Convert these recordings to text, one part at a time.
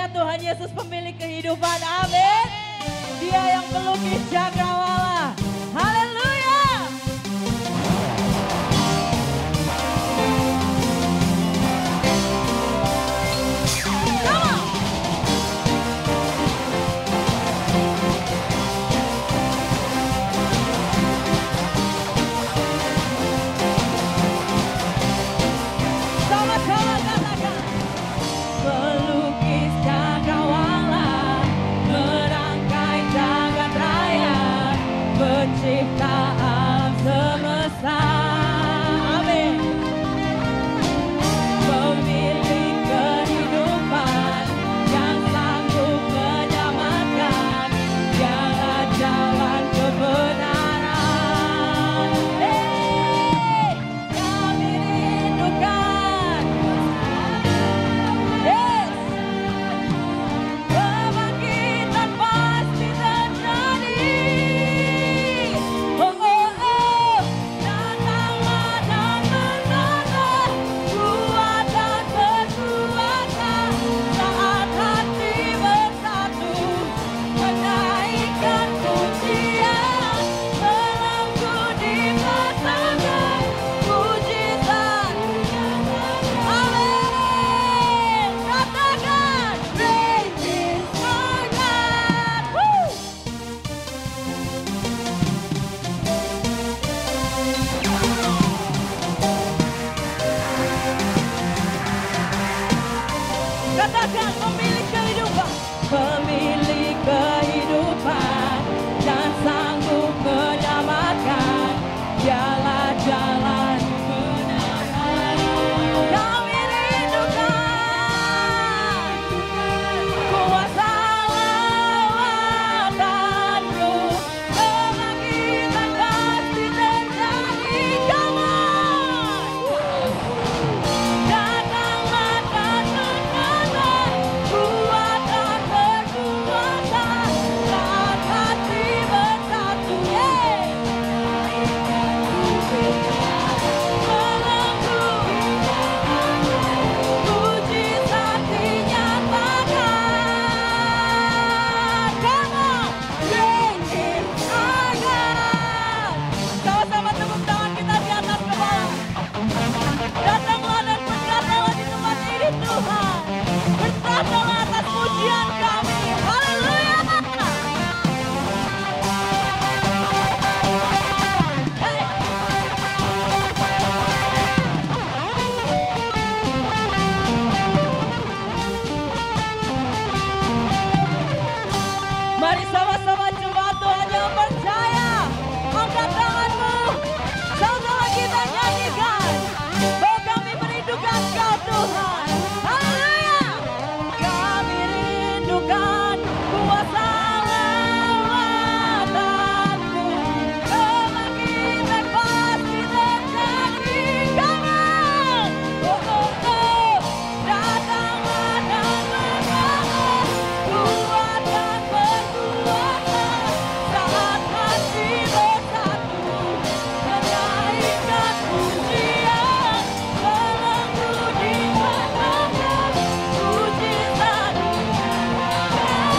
percaya Tuhan Yesus pemilik kehidupan, amin. Dia yang pelukis cakrawala, haleluya. Katakan pemilik kehidupan, pemilik kehidupan dan sanggup menyelamatkan, dialah jalan kebenaran. Kami rindukan kuasa lawatan-Mu, kebangkitan pasti terjadi. Come on, datanglah katakanlah kuatan berkuasa saat hati bersatu. Mujizat dinyatakan. Come on, great is our God. Sama-sama tepuk tangan kita di atas kepala. Datanglah dan berkatalah di tempat ini Tuhan. Berkatalah atas pujian kami. Haleluya. Hey. Mari sama-sama jemaat Tuhan yang percaya. Angkat tanganmu. Sama-sama kita nyanyikan. Bahwa kami merindukan Kau Tuhan. Haleluya. Kami rindukan kuasa lawatan-Mu. Kebangkitan pasti terjadi. Come on. Oh, oh, oh. Datanglah dan berkatalah kuatan berkuasa saat hati bersatu, menaikkan pujian, belenggu dinyatakan, mujizat dinyatakan.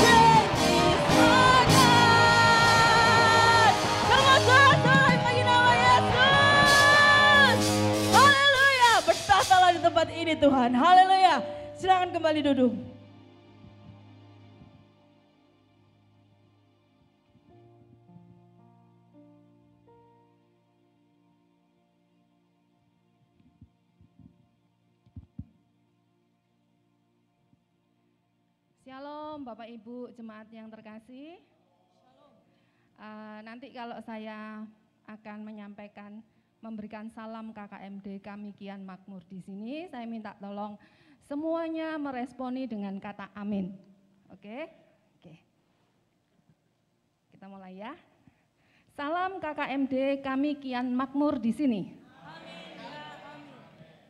Great is our God. Sama Tuhan bagi nama Yesus. Haleluya. Bertahtalah di tempat ini Tuhan. Haleluya. Silakan kembali duduk. Shalom Bapak Ibu jemaat yang terkasih. Nanti kalau saya akan menyampaikan memberikan salam KKMD kami kian makmur di sini, saya minta tolong semuanya meresponi dengan kata amin. Oke? Oke. Kita mulai ya. Salam KKMD kami kian makmur di sini.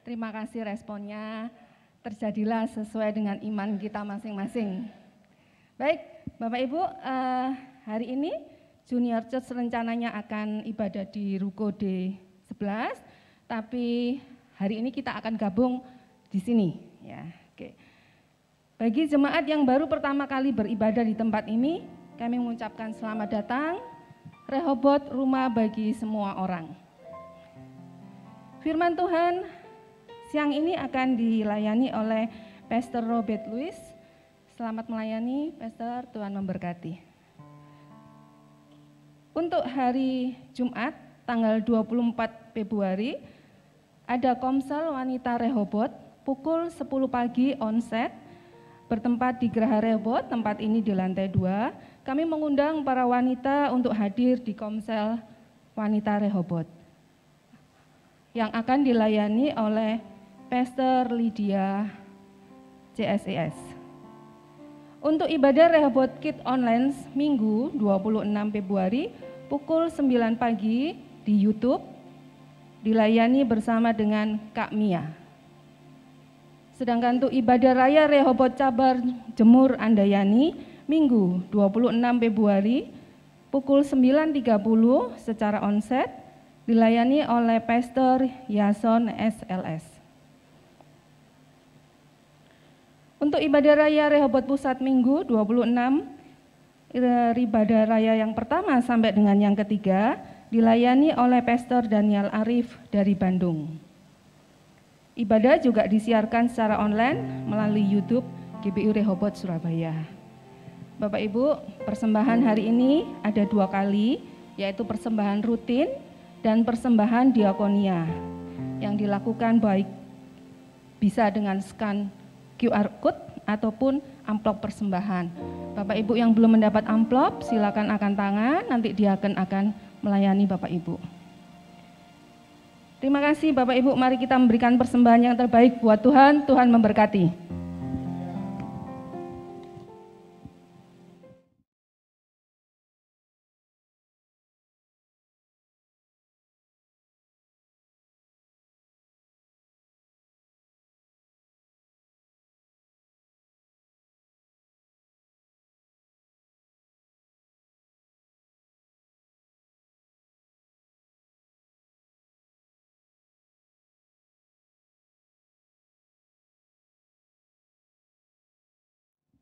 Terima kasih responnya. Terjadilah sesuai dengan iman kita masing-masing. Baik, Bapak Ibu, hari ini Junior Church rencananya akan ibadah di Ruko D11, tapi hari ini kita akan gabung di sini. Ya, oke. Bagi jemaat yang baru pertama kali beribadah di tempat ini, kami mengucapkan selamat datang, Rehobot rumah bagi semua orang. Firman Tuhan siang ini akan dilayani oleh Pastor Robert Louis. Selamat melayani, Pastor, Tuhan memberkati. Untuk hari Jumat, tanggal 24 Februari, ada Komsel Wanita Rehobot, pukul 10 pagi onset, bertempat di Geraha Rehobot, tempat ini di lantai 2. Kami mengundang para wanita untuk hadir di Komsel Wanita Rehobot yang akan dilayani oleh Pastor Lydia CSES. Untuk ibadah Rehobot Kids Online Minggu 26 Februari pukul 9 pagi di YouTube dilayani bersama dengan Kak Mia. Sedangkan untuk ibadah raya Rehobot Cabar Jemur Andayani Minggu 26 Februari pukul 9.30 secara onset dilayani oleh Pastor Yason SLS. Untuk ibadah raya Rehobot Pusat Minggu 26, ibadah raya yang pertama sampai dengan yang ketiga dilayani oleh Pastor Daniel Arif dari Bandung. Ibadah juga disiarkan secara online melalui YouTube GBI Rehobot Surabaya. Bapak Ibu, persembahan hari ini ada 2 kali, yaitu persembahan rutin dan persembahan diakonia yang dilakukan baik bisa dengan scan QR code ataupun amplop persembahan. Bapak Ibu yang belum mendapat amplop, silakan angkat tangan, nanti diaken akan melayani Bapak Ibu. Terima kasih Bapak Ibu, mari kita memberikan persembahan yang terbaik buat Tuhan. Tuhan memberkati.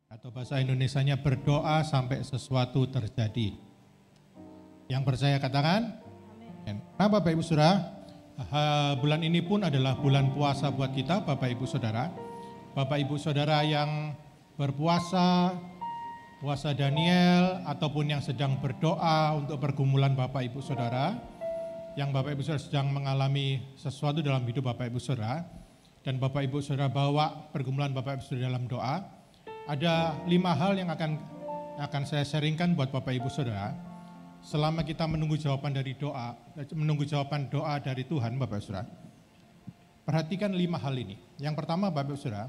Atau bahasa Indonesianya berdoa sampai sesuatu terjadi. Yang percaya katakan, amin. Nah Bapak Ibu Saudara, bulan ini pun adalah bulan puasa buat kita Bapak Ibu Saudara. Bapak Ibu Saudara yang berpuasa, puasa Daniel, ataupun yang sedang berdoa untuk pergumulan Bapak Ibu Saudara, yang Bapak Ibu Saudara sedang mengalami sesuatu dalam hidup Bapak Ibu Saudara, dan Bapak Ibu Saudara bawa pergumulan Bapak Ibu Saudara dalam doa, ada 5 hal yang akan saya sharingkan buat Bapak Ibu Saudara. Selama kita menunggu jawaban dari doa, menunggu jawaban doa dari Tuhan Bapak Ibu Saudara. Perhatikan 5 hal ini. Yang pertama Bapak Ibu Saudara,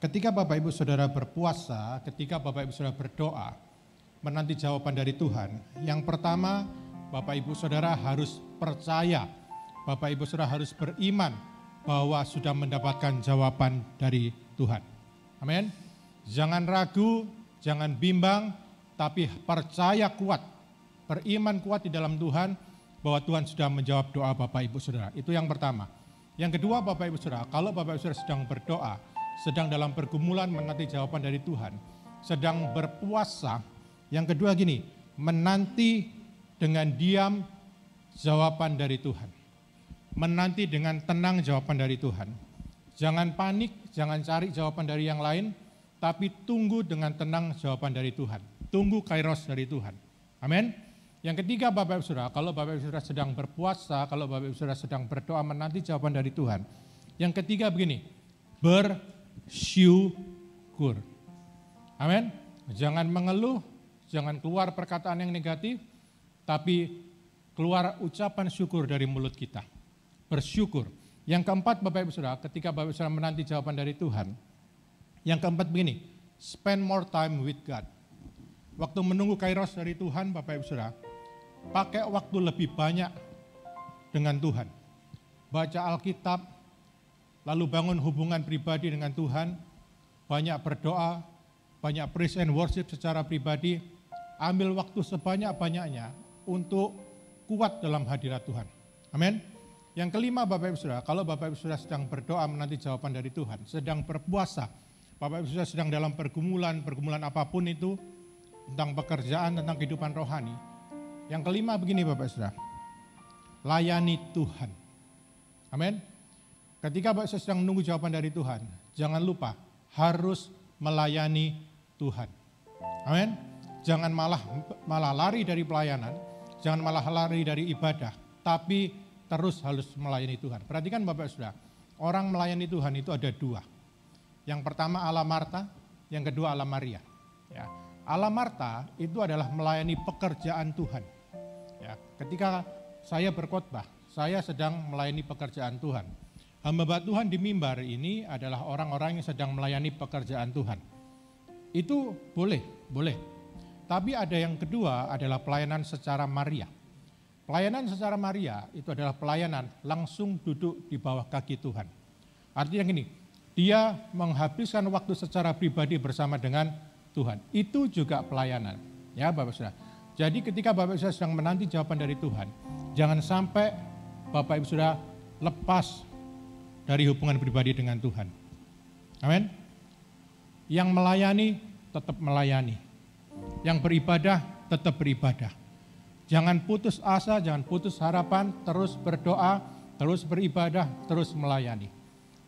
ketika Bapak Ibu Saudara berpuasa, ketika Bapak Ibu Saudara berdoa, menanti jawaban dari Tuhan. Yang pertama Bapak Ibu Saudara harus percaya, Bapak Ibu Saudara harus beriman bahwa sudah mendapatkan jawaban dari Tuhan. Amin. Jangan ragu, jangan bimbang, tapi percaya kuat, beriman kuat di dalam Tuhan, bahwa Tuhan sudah menjawab doa Bapak Ibu Saudara. Itu yang pertama. Yang kedua Bapak Ibu Saudara, kalau Bapak Ibu Saudara sedang berdoa, sedang dalam pergumulan menanti jawaban dari Tuhan, sedang berpuasa, yang kedua gini, menanti dengan diam jawaban dari Tuhan. Menanti dengan tenang jawaban dari Tuhan. Jangan panik, jangan cari jawaban dari yang lain, tapi tunggu dengan tenang jawaban dari Tuhan. Tunggu kairos dari Tuhan. Amin. Yang ketiga Bapak Ibu Saudara, kalau Bapak Ibu Saudara sedang berpuasa, kalau Bapak Ibu Saudara sedang berdoa menanti jawaban dari Tuhan. Yang ketiga begini, bersyukur. Amin. Jangan mengeluh, jangan keluar perkataan yang negatif, tapi keluar ucapan syukur dari mulut kita. Bersyukur. Yang keempat Bapak Ibu Saudara, ketika Bapak Ibu Saudara menanti jawaban dari Tuhan, yang keempat begini, spend more time with God. Waktu menunggu kairos dari Tuhan Bapak Ibu Saudara, pakai waktu lebih banyak dengan Tuhan. Baca Alkitab, lalu bangun hubungan pribadi dengan Tuhan, banyak berdoa, banyak praise and worship secara pribadi, ambil waktu sebanyak-banyaknya untuk kuat dalam hadirat Tuhan. Amin. Yang kelima Bapak Ibu Saudara, kalau Bapak Ibu Saudara sedang berdoa menanti jawaban dari Tuhan, sedang berpuasa, Bapak Ibu Saudara sedang dalam pergumulan apapun itu, tentang pekerjaan, tentang kehidupan rohani. Yang kelima begini Bapak Ibu Saudara, layani Tuhan. Amin. Ketika Bapak Ibu Saudara sedang menunggu jawaban dari Tuhan, jangan lupa harus melayani Tuhan. Amin. Jangan malah lari dari pelayanan, jangan malah lari dari ibadah, tapi terus harus melayani Tuhan. Perhatikan Bapak Saudara, orang melayani Tuhan itu ada dua. Yang pertama ala Marta, yang kedua ala Maria. Ya. Ala Marta itu adalah melayani pekerjaan Tuhan. Ya. Ketika saya berkhotbah, saya sedang melayani pekerjaan Tuhan. Hamba Tuhan di mimbar ini adalah orang-orang yang sedang melayani pekerjaan Tuhan. Itu boleh. Tapi ada yang kedua adalah pelayanan secara Maria. Pelayanan secara Maria itu adalah pelayanan langsung duduk di bawah kaki Tuhan. Artinya gini, dia menghabiskan waktu secara pribadi bersama dengan Tuhan. Itu juga pelayanan, ya Bapak Saudara. Jadi ketika Bapak Saudara sedang menanti jawaban dari Tuhan, jangan sampai Bapak Ibu Saudara lepas dari hubungan pribadi dengan Tuhan. Amin. Yang melayani tetap melayani. Yang beribadah tetap beribadah. Jangan putus asa, jangan putus harapan, terus berdoa, terus beribadah, terus melayani.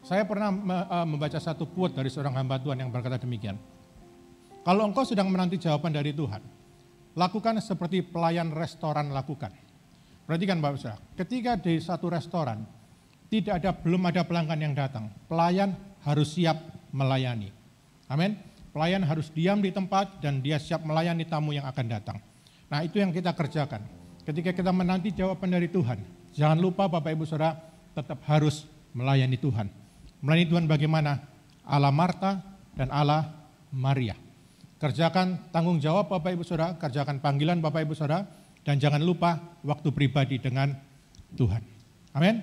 Saya pernah membaca satu quote dari seorang hamba Tuhan yang berkata demikian. Kalau engkau sedang menanti jawaban dari Tuhan, lakukan seperti pelayan restoran lakukan. Perhatikan Bapak Saudara, ketika di satu restoran belum ada pelanggan yang datang, pelayan harus siap melayani. Amin. Pelayan harus diam di tempat dan dia siap melayani tamu yang akan datang. Nah itu yang kita kerjakan. Ketika kita menanti jawaban dari Tuhan, jangan lupa Bapak Ibu Saudara tetap harus melayani Tuhan. Melayani Tuhan bagaimana? Ala Marta dan ala Maria. Kerjakan tanggung jawab Bapak Ibu Saudara, kerjakan panggilan Bapak Ibu Saudara, dan jangan lupa waktu pribadi dengan Tuhan. Amin.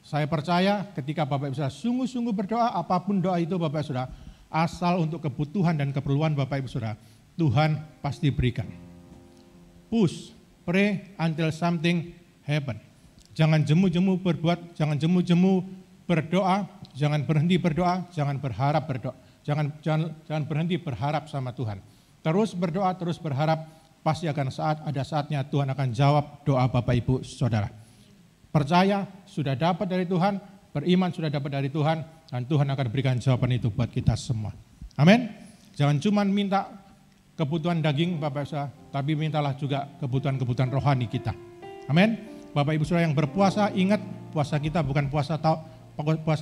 Saya percaya ketika Bapak Ibu Saudara sungguh-sungguh berdoa, apapun doa itu Bapak Ibu Saudara, asal untuk kebutuhan dan keperluan Bapak Ibu Saudara, Tuhan pasti berikan. Push, pray until something happen. Jangan jemu-jemu berbuat, jangan jemu-jemu berdoa, jangan berhenti berdoa, jangan berharap berdoa. Jangan berhenti berharap sama Tuhan. Terus berdoa, terus berharap, pasti ada saatnya Tuhan akan jawab doa Bapak Ibu Saudara. Percaya sudah dapat dari Tuhan, beriman sudah dapat dari Tuhan, dan Tuhan akan berikan jawaban itu buat kita semua. Amin. Jangan cuma minta kebutuhan daging Bapak Ibu Saudara, tapi mintalah juga kebutuhan-kebutuhan rohani kita. Amin. Bapak Ibu Saudara yang berpuasa, ingat puasa kita bukan puasa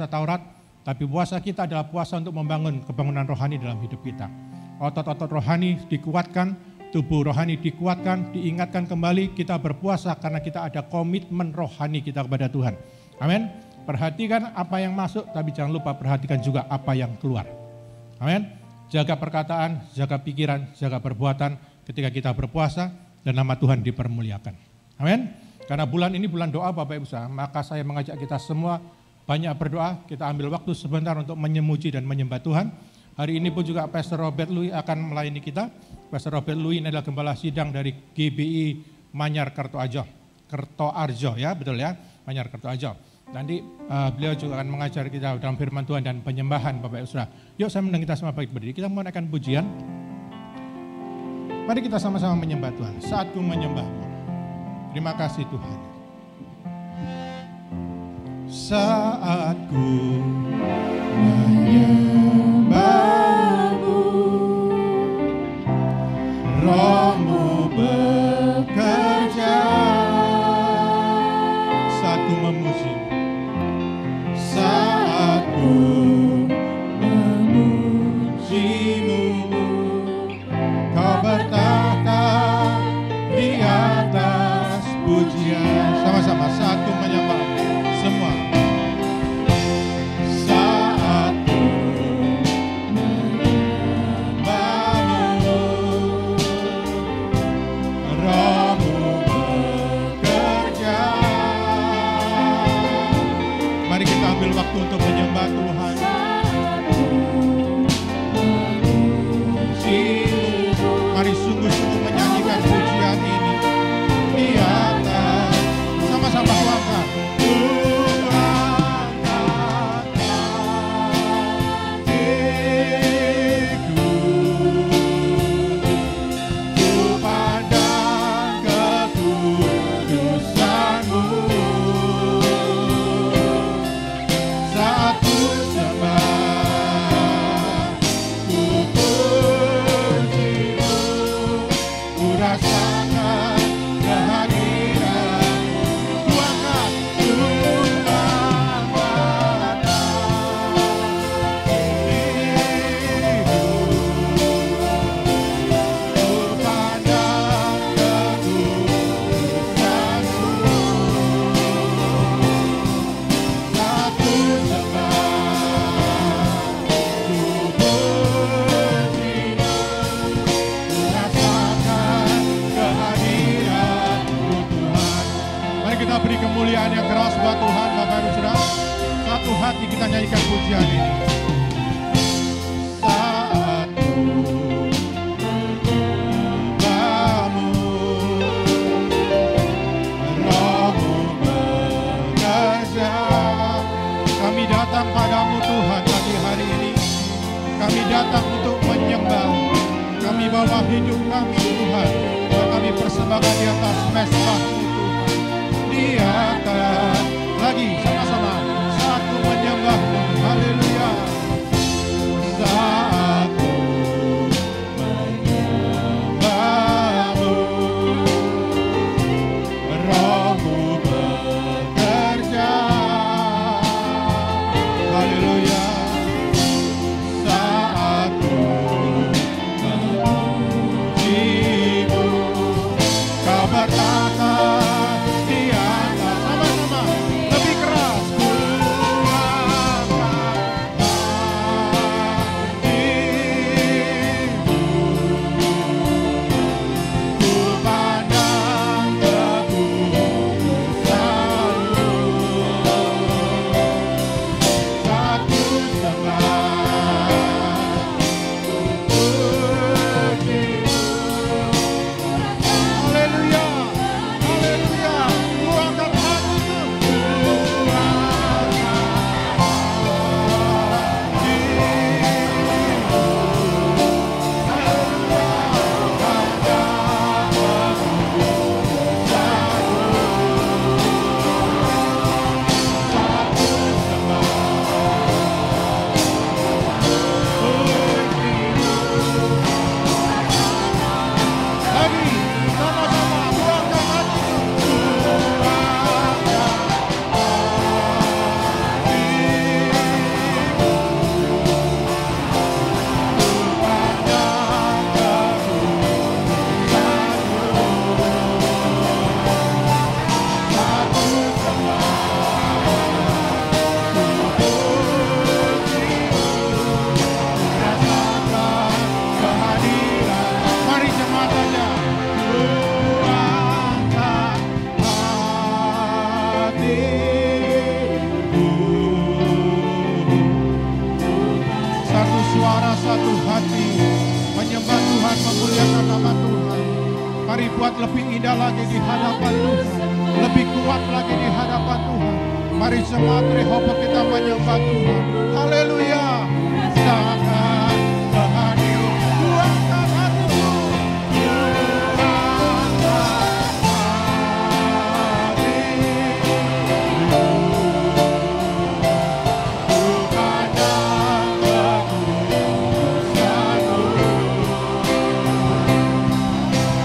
Taurat, tapi puasa kita adalah puasa untuk membangun kebangunan rohani dalam hidup kita. Otot-otot rohani dikuatkan, tubuh rohani dikuatkan, diingatkan kembali kita berpuasa karena kita ada komitmen rohani kita kepada Tuhan. Amin. Perhatikan apa yang masuk, tapi jangan lupa perhatikan juga apa yang keluar. Amin. Jaga perkataan, jaga pikiran, jaga perbuatan ketika kita berpuasa dan nama Tuhan dipermuliakan. Amin. Karena bulan ini bulan doa Bapak Ibu Saudara, maka saya mengajak kita semua banyak berdoa, kita ambil waktu sebentar untuk menyemuji dan menyembah Tuhan. Hari ini pun juga Pastor Robert Louis akan melayani kita. Pastor Robert Louis ini adalah gembala sidang dari GBI Manyar Kertoarjo, ya betul ya, Manyar Kertoarjo. Nanti beliau juga akan mengajar kita dalam firman Tuhan dan penyembahan Bapak Ibu Saudara. Yuk saya mengundang kita semua baik berdiri, kita menaikkan pujian. Mari kita sama-sama menyembah Tuhan. Saat ku menyembahmu. Terima kasih Tuhan. Saat ku menyembahmu, Roh-Mu bekerja. Saat ku memuji, saat ku memuji-Mu, Kau bertahta di atas pujian. Sama-sama saat ku menyembah semua. bawa hidup kami Tuhan, dan kami persembahkan di atas mezbah-Mu Tuhan. Di atas lagi sama-sama satu menyembah-Mu, haleluya. Satu menyembah-Mu, Roh-Mu bekerja, haleluya. Satu memuji-Mu, Kau bertata di atas, sama-sama lebih keras. Ku angkat hatiku, ku pandang kekudusan-Mu, satu sembah puji-Mu. Haleluya, haleluya. Ku angkat hatiku, ku angkat hatiku, lagi sama-sama ku angkat hatiku, ku mari jemaat saja. Ku angkat hatiku. Satu suara, satu hati, menyembah Tuhan, memuliakan nama Tuhan. Mari buat lebih indah lagi di hadapan Tuhan, lebih kuat lagi di hadapan Tuhan. Mari jemaat Rehoboth kita menyembah Tuhan. Haleluya. Sangat kehadiran. Ku angkat hatiku, ku angkat hatiku, ku pandang kekudusan-Mu,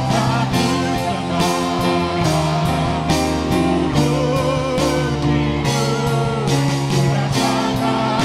satu sembah puji-Mu. Ku rasakan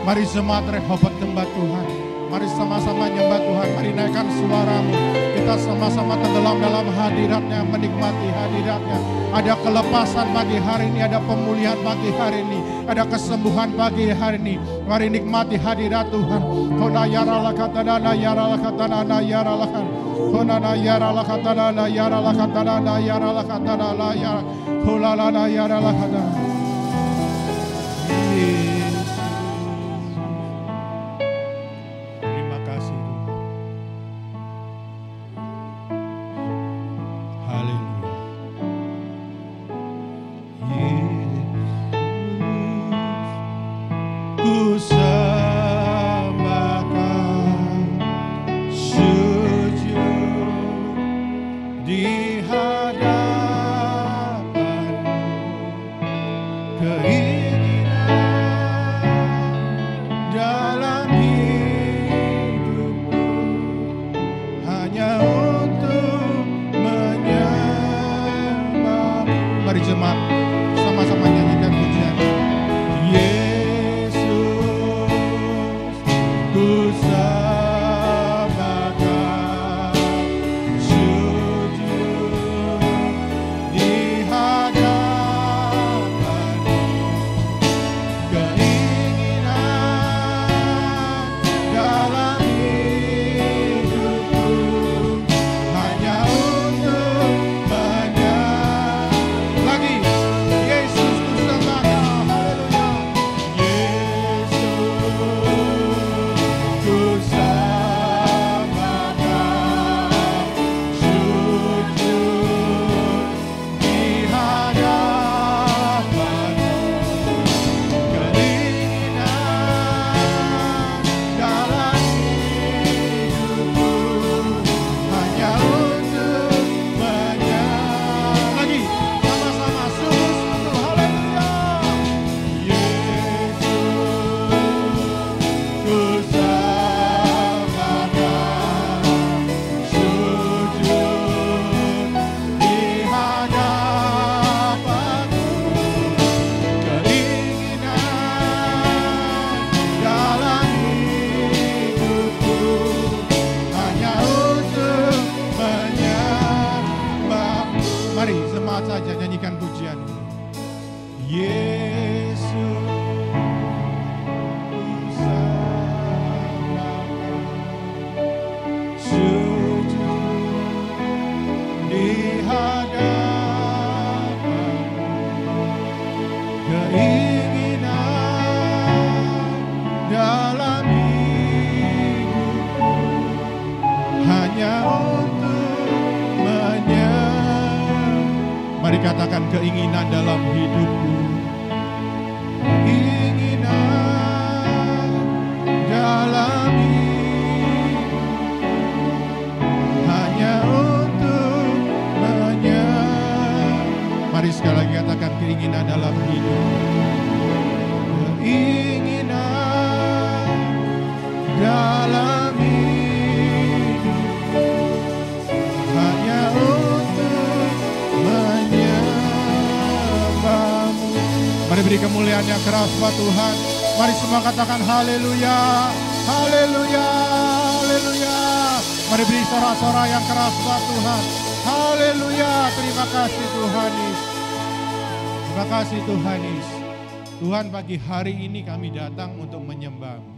Mari jemaat Rehoboth nyembah Tuhan. Mari sama-sama nyembah Tuhan. Mari naikkan suaramu. Kita sama-sama tenggelam dalam hadirat-Nya, menikmati hadirat-Nya. Ada kelepasan pagi hari ini, ada pemulihan pagi hari ini, ada kesembuhan pagi hari ini. Mari nikmati hadirat Tuhan. Kona yarala katana yarala katana yarala kan. Kona yarala katana yarala katana yarala katana yarala. Kona yarala katana. Terima kasih Tuhan. Haleluya. Ku sembahkan sujud di hadapan-Mu, keinginan dalam hidupku hanya untuk menyembah-Mu. Mari jemaat sama-sama nyanyikan pujian. Mari semangat saja nyanyikan pujian. Yesus, ku sembahkan sujud di hadapan-Mu, keinginan dalam hidupku hanya untuk Mari katakan keinginan dalam hidupku, keinginan dalam hidupku hanya untuk Mari sekali lagi katakan keinginan dalam hidupku, keinginan dalam hidupku hanya untuk menyembah-Mu. Mari beri kemuliaan yang keras buat Tuhan. Mari semua katakan haleluya, haleluya, haleluya. Mari beri sorak-sorak yang keras buat Tuhan. Haleluya, terima kasih Tuhan Yesus. Terima kasih Tuhan Yesus. Tuhan, pagi hari ini kami datang untuk menyembah-Mu.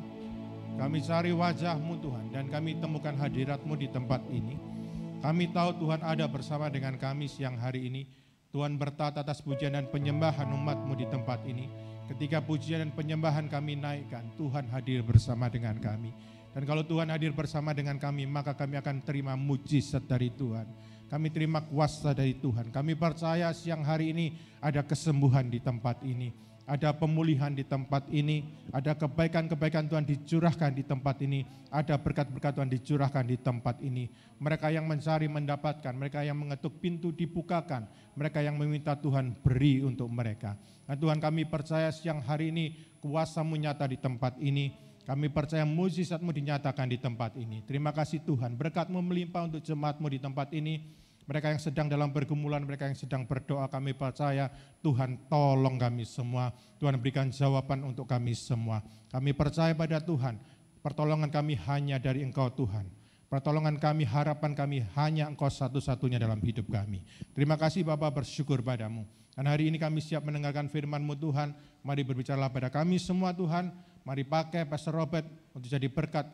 Kami cari wajah-Mu Tuhan, dan kami temukan hadirat-Mu di tempat ini. Kami tahu Tuhan ada bersama dengan kami siang hari ini. Tuhan bertata atas pujian dan penyembahan umat-Mu di tempat ini. Ketika pujian dan penyembahan kami naikkan, Tuhan hadir bersama dengan kami. Dan kalau Tuhan hadir bersama dengan kami, maka kami akan terima mujizat dari Tuhan. Kami terima kuasa dari Tuhan. Kami percaya siang hari ini ada kesembuhan di tempat ini. Ada pemulihan di tempat ini, ada kebaikan-kebaikan Tuhan dicurahkan di tempat ini, ada berkat-berkat Tuhan dicurahkan di tempat ini. Mereka yang mencari mendapatkan, mereka yang mengetuk pintu dibukakan, mereka yang meminta Tuhan beri untuk mereka. Nah Tuhan, kami percaya siang hari ini kuasa-Mu nyata di tempat ini. Kami percaya mujizat-Mu dinyatakan di tempat ini. Terima kasih Tuhan, berkat-Mu melimpah untuk jemaat-Mu di tempat ini. Mereka yang sedang dalam pergumulan, mereka yang sedang berdoa, kami percaya Tuhan tolong kami semua. Tuhan berikan jawaban untuk kami semua. Kami percaya pada Tuhan, pertolongan kami hanya dari Engkau Tuhan. Pertolongan kami, harapan kami hanya Engkau satu-satunya dalam hidup kami. Terima kasih Bapa, bersyukur padamu. Dan hari ini kami siap mendengarkan firman-Mu Tuhan. Mari berbicaralah pada kami semua Tuhan. Mari pakai Pastor Robert untuk jadi berkat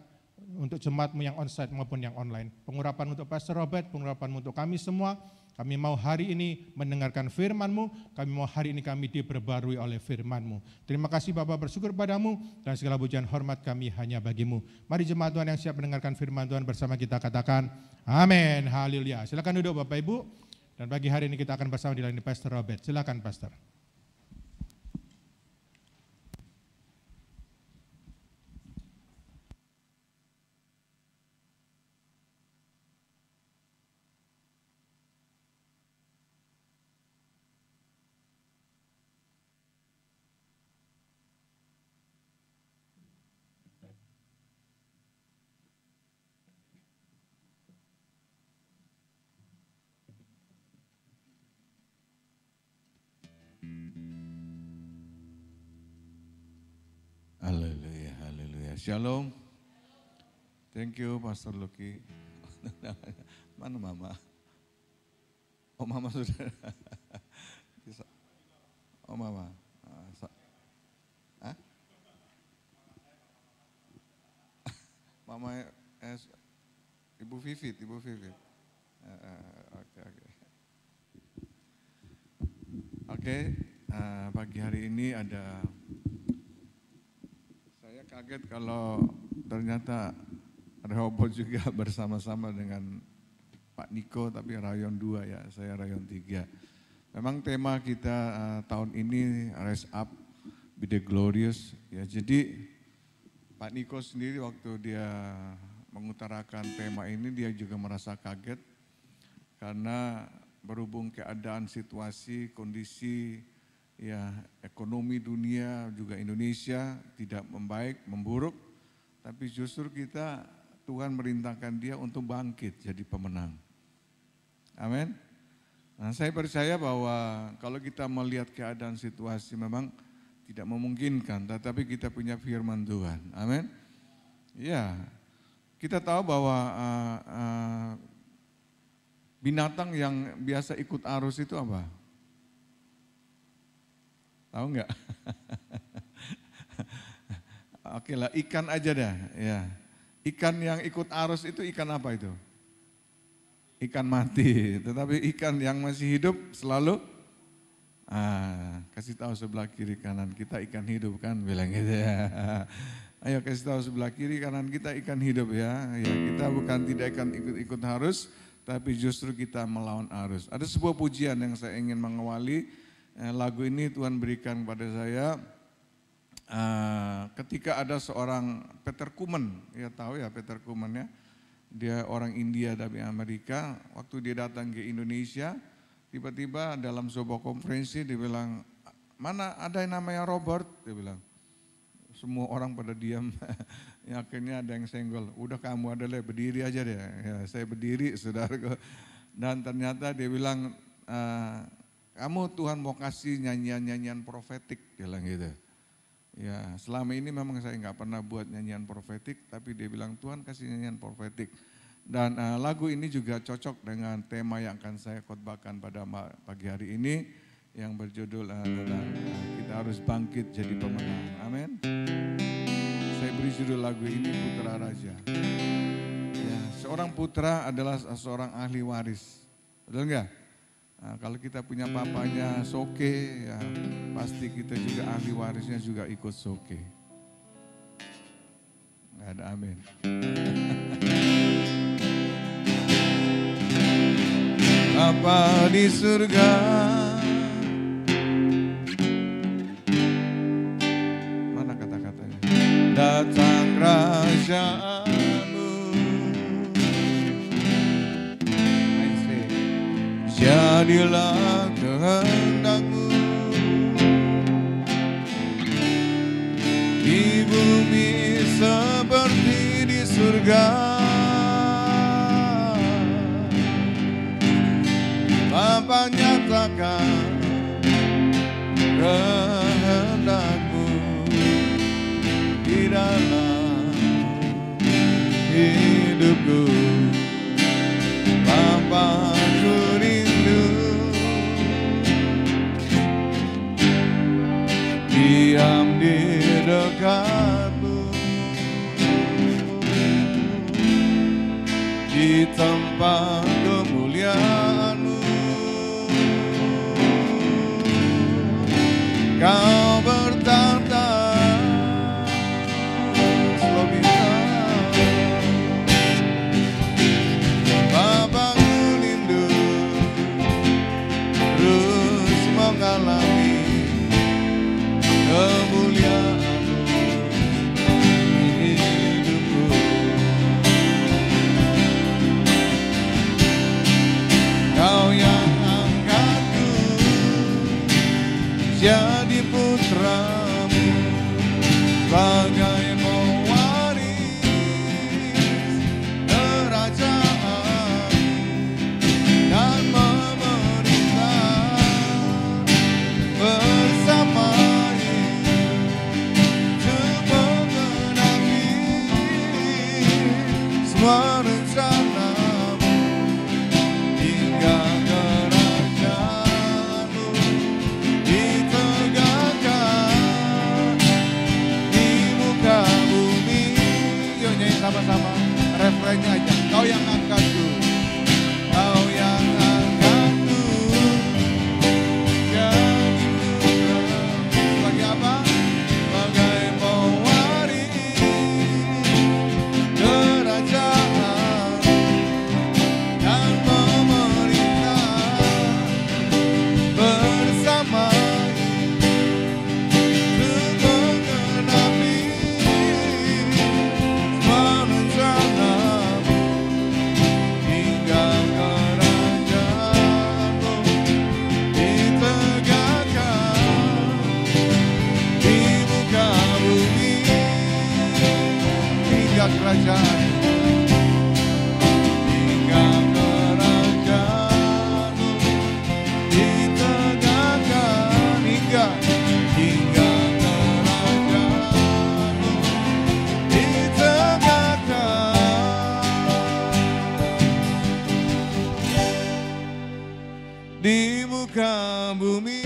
untuk jemaat-Mu yang onsite maupun yang online. Pengurapan untuk Pastor Robert, pengurapan untuk kami semua. Kami mau hari ini mendengarkan firman-Mu, kami mau hari ini kami diperbarui oleh firman-Mu. Terima kasih Bapa, bersyukur padamu, dan segala pujian hormat kami hanya bagi-Mu. Mari jemaat Tuhan yang siap mendengarkan firman Tuhan bersama kita katakan, amin, haleluya. Silakan duduk Bapak Ibu, dan pagi hari ini kita akan bersama dilayani Pastor Robert. Silakan Pastor. Haleluya, haleluya. Shalom. Thank you Pastor Lucky. Mana Mama? Oh Mama sudah. Oh Mama. Hah? Mama Ibu Vivit, Ibu Vivit. Oke, pagi hari ini saya kaget kalau ternyata Rehoboth juga bersama-sama dengan Pak Niko, tapi rayon 2 ya, saya rayon 3. Memang tema kita tahun ini Rise Up, Be the Glorious. Ya, jadi Pak Niko sendiri waktu dia mengutarakan tema ini, dia juga merasa kaget karena berhubung keadaan situasi, kondisi ya ekonomi dunia juga Indonesia tidak membaik, memburuk, tapi justru Tuhan merintahkan dia untuk bangkit jadi pemenang. Amin. Nah, saya percaya bahwa kalau kita melihat keadaan situasi memang tidak memungkinkan, tetapi kita punya firman Tuhan. Amin. Ya, kita tahu bahwa binatang yang biasa ikut arus itu apa? Tahu nggak? Oke lah, ikan aja dah. Ya, ikan yang ikut arus itu ikan apa itu? Ikan mati. Tetapi ikan yang masih hidup selalu kasih tahu sebelah kiri kanan kita ikan hidup kan, bilang gitu ya. Ayo kasih tahu sebelah kiri kanan kita ikan hidup ya. Ya, kita bukan tidak akan ikut-ikut arus, tapi justru kita melawan arus. Ada sebuah pujian yang saya ingin mengawali lagu ini Tuhan berikan kepada saya ketika ada seorang Peter Kumen, ya tahu ya Peter Kumen ya. Dia orang India dari Amerika, waktu dia datang ke Indonesia, tiba-tiba dalam sebuah konferensi dia bilang, mana ada yang namanya Robert, dia bilang. Semua orang pada diam, ya, akhirnya ada yang senggol, udah kamu adalah berdiri aja deh. Ya, saya berdiri saudara. Dan ternyata dia bilang, kamu Tuhan mau kasih nyanyian-nyanyian profetik, dia bilang gitu. Ya, selama ini memang saya nggak pernah buat nyanyian profetik, tapi dia bilang Tuhan kasih nyanyian profetik. Dan lagu ini juga cocok dengan tema yang akan saya khotbahkan pada pagi hari ini, yang berjudul tentang kita harus bangkit jadi pemenang. Amin. Saya beri judul lagu ini Putra Raja. Ya, seorang putra adalah seorang ahli waris, betul nggak? Nah, kalau kita punya papanya soke, ya pasti kita juga ahli warisnya juga ikut soke. Nggak ada amin. Bapa di surga, mana kata-katanya? Datang kerajaanmu, jadilah kehendak-Mu di bumi seperti di surga. Bapa nyatakan kehendak-Mu di dalam hidupku. Bapa ku rindu diam di dekat-Mu, di tempat kemuliaan-Mu. Kau bertata slow bintang. Bapa ku rindu terus mengalami kemuliaan-Mu di hidupku. Kau yang angkatku jadi putra-Mu sebagai pewaris kerajaan dan memerintah bersama-Mu untuk menggenapi semua rencana-Mu hingga kerajaan-Mu ditegakkan di muka bumi. Yuk nyanyi sama-sama refrennya aja. Kau yang angkatku, Kau yang angkatku jadi putra-Mu sebagai apa? Sebagai pewaris kerajaan dan memerintah bersama-Mu untuk menggenapi semua rencana-Mu hingga kerajaan-Mu ditegakkan di muka bumi. Hingga kerajaan, hingga kerajaan-Mu ditegakkan, hingga kerajaan-Mu ditegakkan di muka bumi.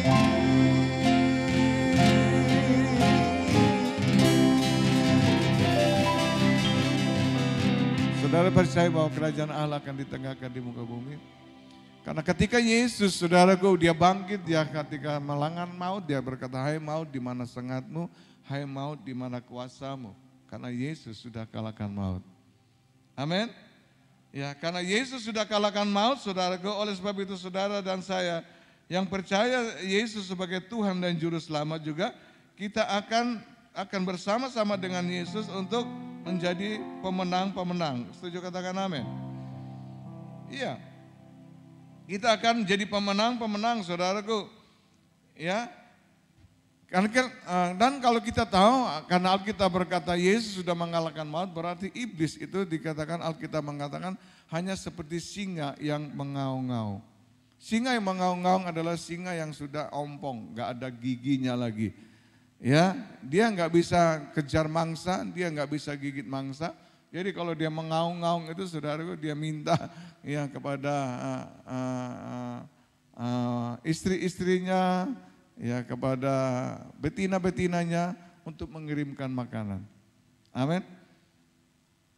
Saudara percaya bahwa kerajaan Allah akan ditegakkan di muka bumi? Karena ketika Yesus, saudaraku, dia bangkit, dia ketika melawan maut, dia berkata, hai maut, di mana sengat-Mu? Hai maut, di mana kuasa-Mu? Karena Yesus sudah kalahkan maut. Amin. Ya, karena Yesus sudah kalahkan maut, saudaraku, oleh sebab itu saudara dan saya yang percaya Yesus sebagai Tuhan dan Juru Selamat juga, kita akan bersama-sama dengan Yesus untuk menjadi pemenang-pemenang. Setuju katakan amin? Iya. Kita akan jadi pemenang-pemenang, saudaraku. Ya. Dan kalau kita tahu, karena Alkitab berkata Yesus sudah mengalahkan maut, berarti iblis itu dikatakan, Alkitab mengatakan hanya seperti singa yang mengaung-ngaung. Singa yang mengaung-ngaung adalah singa yang sudah ompong, gak ada giginya lagi. Ya, dia nggak bisa kejar mangsa, dia nggak bisa gigit mangsa. Jadi kalau dia mengaung-ngaung itu, saudaraku, dia minta ya kepada istri-istrinya, ya kepada betina-betinanya untuk mengirimkan makanan. Amin.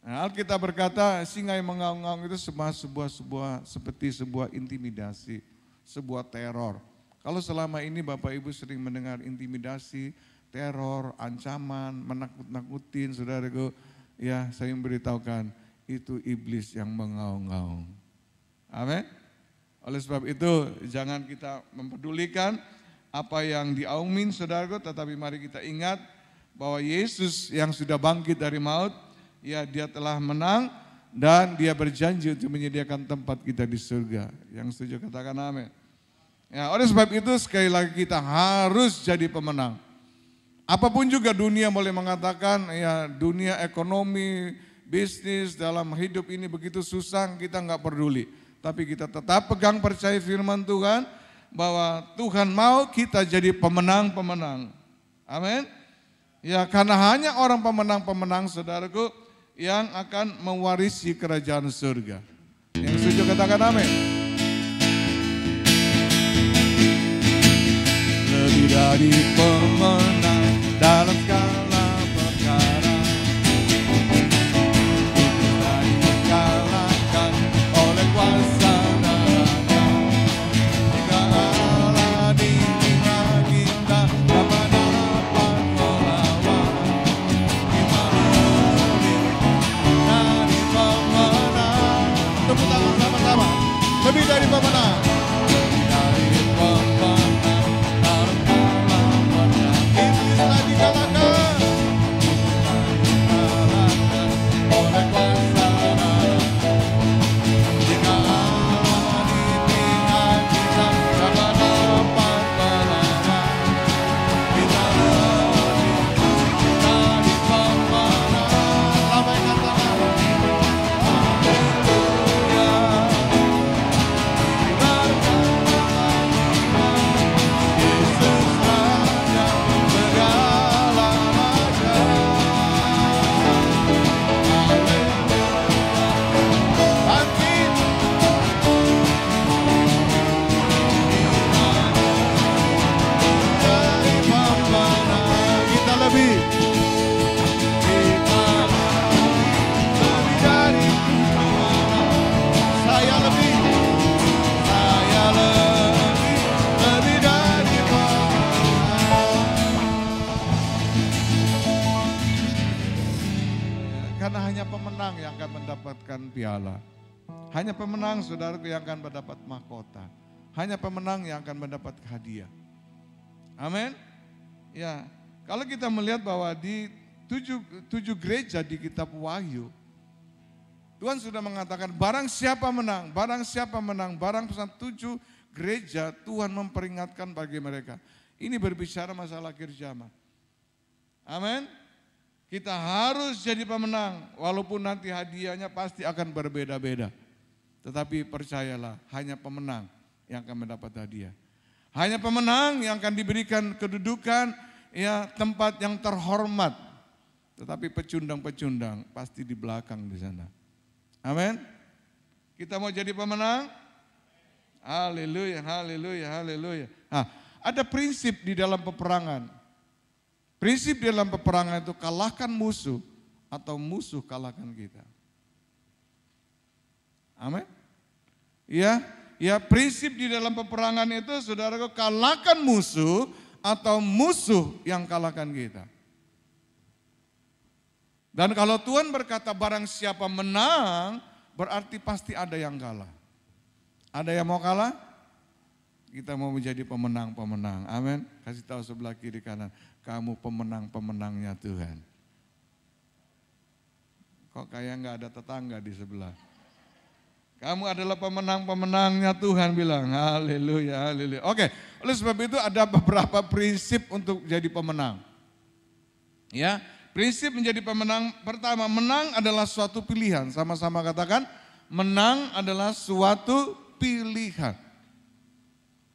Nah, Alkitab berkata singa yang mengaung-ngaung itu seperti sebuah intimidasi, sebuah teror. Kalau selama ini Bapak Ibu sering mendengar intimidasi, teror, ancaman, menakut-nakutin, saudaraku, ya saya memberitahukan itu iblis yang mengaung-ngaung. Amin. Oleh sebab itu jangan kita mempedulikan apa yang diaungin, saudaraku, tetapi mari kita ingat bahwa Yesus yang sudah bangkit dari maut, ya dia telah menang dan dia berjanji untuk menyediakan tempat kita di surga. Yang setuju katakan amin. Ya, oleh sebab itu sekali lagi kita harus jadi pemenang. Apapun juga dunia boleh mengatakan, ya dunia ekonomi, bisnis dalam hidup ini begitu susah, kita nggak peduli. tapi kita tetap pegang percaya firman Tuhan bahwa Tuhan mau kita jadi pemenang-pemenang. Amin. Ya, karena hanya orang pemenang-pemenang, saudaraku, yang akan mewarisi kerajaan surga. Yang setuju katakan amin. Lebih dari pemenang dalam segala perkara, kita dikalahkan oleh kuasa darah-Nya. Jika Allah di pihak kita, apa dapat melawan? Kita lebih dari pemenang. Tepuk tangan sama-sama. Lebih dari pemenang. Lebih dari pemenang. Telah dikalahkan oleh kuasa darah. Jika Allah di pihak kita, siapa dapat melawan? Kita lebih dari pemenang. Lambaikan tangan. Haleluya. Yesus Raja segala raja. Bangkit. Dari pemenang kita lebih. Kita lebih dari pemenang. Saya lebih. Saya lebih dari pemenang. Karena hanya pemenang yang akan mendapatkan piala. Hanya pemenang, saudaraku, yang akan mendapat mahkota. Hanya pemenang yang akan mendapat hadiah. Amin. Ya, kalau kita melihat bahwa di tujuh gereja di kitab Wahyu, Tuhan sudah mengatakan barang siapa menang, barang siapa menang, barang pesan 7 gereja Tuhan memperingatkan bagi mereka. Ini berbicara masalah akhir zaman. Amin. Kita harus jadi pemenang, walaupun nanti hadiahnya pasti akan berbeda-beda. Tetapi percayalah, hanya pemenang yang akan mendapat hadiah. Hanya pemenang yang akan diberikan kedudukan, ya, tempat yang terhormat. Tetapi pecundang-pecundang pasti di belakang di sana. Amin. Kita mau jadi pemenang? Haleluya, haleluya, haleluya. Nah, ada prinsip di dalam peperangan. Prinsip di dalam peperangan itu kalahkan musuh atau musuh kalahkan kita. Amin. Ya, prinsip di dalam peperangan itu, saudaraku, kalahkan musuh atau musuh yang kalahkan kita. Dan kalau Tuhan berkata barang siapa menang, berarti pasti ada yang kalah. Ada yang mau kalah? Kita mau menjadi pemenang-pemenang. Amin. Kasih tahu sebelah kiri kanan, kamu pemenang-pemenangnya Tuhan. Kok kayak nggak ada tetangga di sebelah? Kamu adalah pemenang-pemenangnya Tuhan, bilang. Haleluya, haleluya. Oke, oleh sebab itu ada beberapa prinsip untuk jadi pemenang. Ya, prinsip menjadi pemenang, pertama, menang adalah suatu pilihan. Sama-sama katakan, menang adalah suatu pilihan.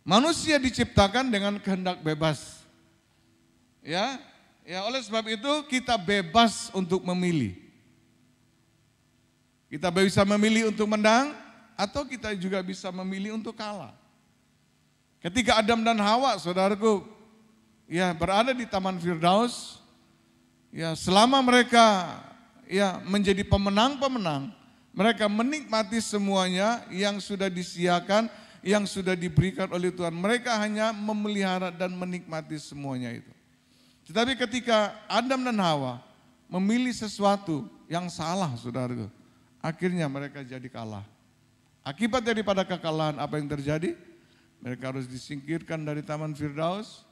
Manusia diciptakan dengan kehendak bebas. Ya, oleh sebab itu kita bebas untuk memilih. Kita bisa memilih untuk menang atau kita juga bisa memilih untuk kalah. Ketika Adam dan Hawa, saudaraku, ya, berada di Taman Firdaus, ya, selama mereka, ya, menjadi pemenang-pemenang, mereka menikmati semuanya yang sudah disediakan, yang sudah diberikan oleh Tuhan. Mereka hanya memelihara dan menikmati semuanya itu. Tetapi ketika Adam dan Hawa memilih sesuatu yang salah, saudaraku, akhirnya mereka jadi kalah. Akibat daripada kekalahan, apa yang terjadi? Mereka harus disingkirkan dari Taman Firdaus.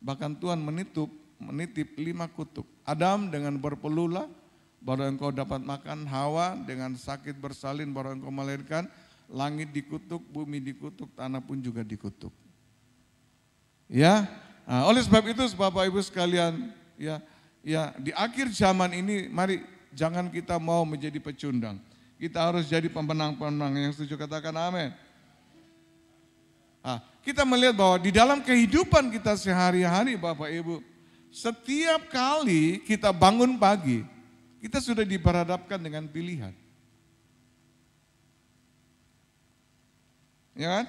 Bahkan Tuhan menitip 5 kutuk. Adam dengan berpelulah, baru engkau dapat makan. Hawa dengan sakit bersalin, baru engkau melahirkan. Langit dikutuk, bumi dikutuk, tanah pun juga dikutuk. Ya, nah, oleh sebab itu Bapak Ibu sekalian, ya, di akhir zaman ini mari jangan kita mau menjadi pecundang. Kita harus jadi pemenang-pemenang. Yang setuju katakan amin. Kita melihat bahwa di dalam kehidupan kita sehari-hari Bapak Ibu, setiap kali kita bangun pagi, kita sudah diperhadapkan dengan pilihan. Ya kan?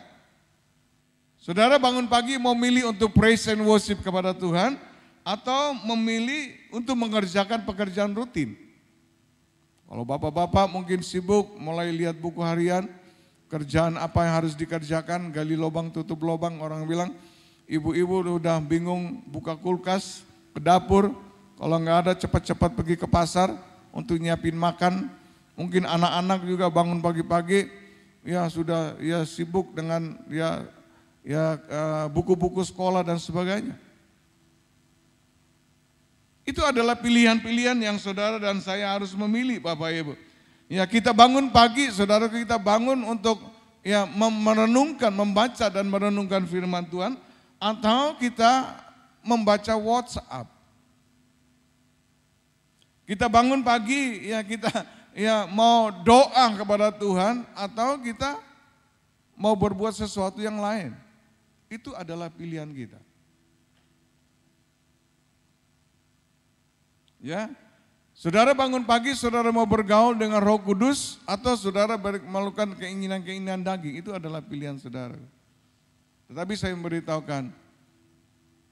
Saudara bangun pagi mau milih untuk praise and worship kepada Tuhan, atau memilih untuk mengerjakan pekerjaan rutin. Kalau bapak-bapak mungkin sibuk mulai lihat buku harian, kerjaan apa yang harus dikerjakan, gali lubang tutup lubang, orang bilang. Ibu-ibu udah bingung buka kulkas, ke dapur, kalau nggak ada cepat-cepat pergi ke pasar untuk nyiapin makan. Mungkin anak-anak juga bangun pagi-pagi, ya sudah ya sibuk dengan buku-buku sekolah dan sebagainya. Itu adalah pilihan-pilihan yang saudara dan saya harus memilih Bapak Ibu. Ya kita bangun pagi, saudara kita bangun untuk ya merenungkan, membaca dan merenungkan firman Tuhan, atau kita membaca WhatsApp. Kita bangun pagi, ya kita ya mau doa kepada Tuhan, atau kita mau berbuat sesuatu yang lain. Itu adalah pilihan kita. Ya, saudara bangun pagi, saudara mau bergaul dengan Roh Kudus, atau saudara melakukan keinginan-keinginan daging, itu adalah pilihan saudara. Tetapi saya memberitahukan,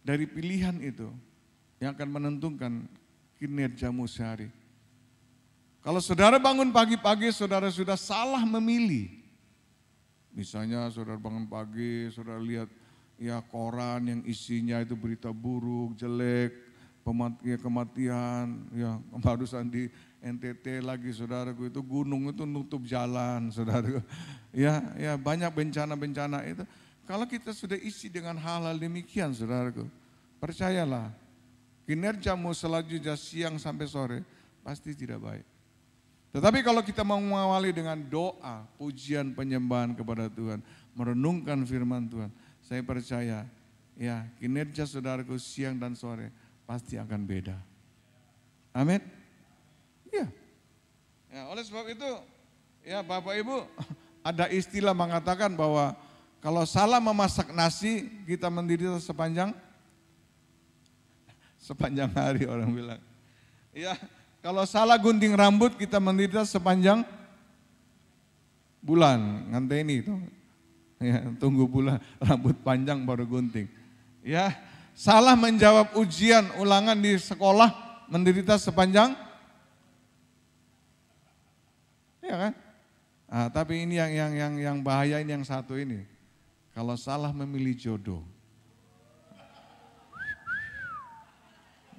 dari pilihan itu yang akan menentukan kinerjamu sehari. Kalau saudara bangun pagi-pagi, saudara sudah salah memilih. Misalnya saudara bangun pagi, saudara lihat ya koran yang isinya itu berita buruk, jelek, kematian, ya barusan di NTT lagi saudaraku, itu gunung itu nutup jalan saudaraku, ya banyak bencana-bencana itu. Kalau kita sudah isi dengan hal-hal demikian saudaraku, percayalah kinerjamu selanjutnya siang sampai sore pasti tidak baik. Tetapi kalau kita mau mengawali dengan doa, pujian, penyembahan kepada Tuhan, merenungkan firman Tuhan, saya percaya ya kinerja saudaraku siang dan sore pasti akan beda. Amin. Ya. Oleh sebab itu, ya Bapak Ibu, ada istilah mengatakan bahwa kalau salah memasak nasi, kita menderita sepanjang hari, orang bilang. Ya, kalau salah gunting rambut, kita menderita sepanjang bulan. Nganteni itu. Ya, tunggu bulan rambut panjang baru gunting. Ya. Salah menjawab ujian ulangan di sekolah, menderita sepanjang, ya kan? Tapi ini yang bahaya ini yang satu ini. Kalau salah memilih jodoh,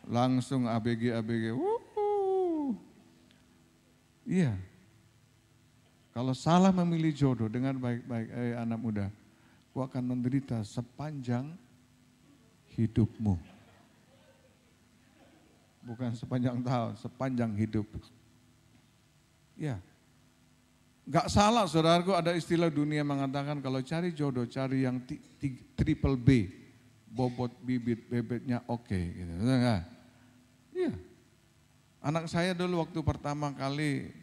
langsung ABG. Iya. Kalau salah memilih jodoh dengan baik-baik, anak muda, kau akan menderita sepanjang hidupmu. Bukan sepanjang tahun, sepanjang hidup. Ya. Gak salah saudaraku, ada istilah dunia mengatakan kalau cari jodoh, cari yang triple B. Bobot bibit bebetnya oke. Gitu. Iya. Anak saya dulu waktu pertama kali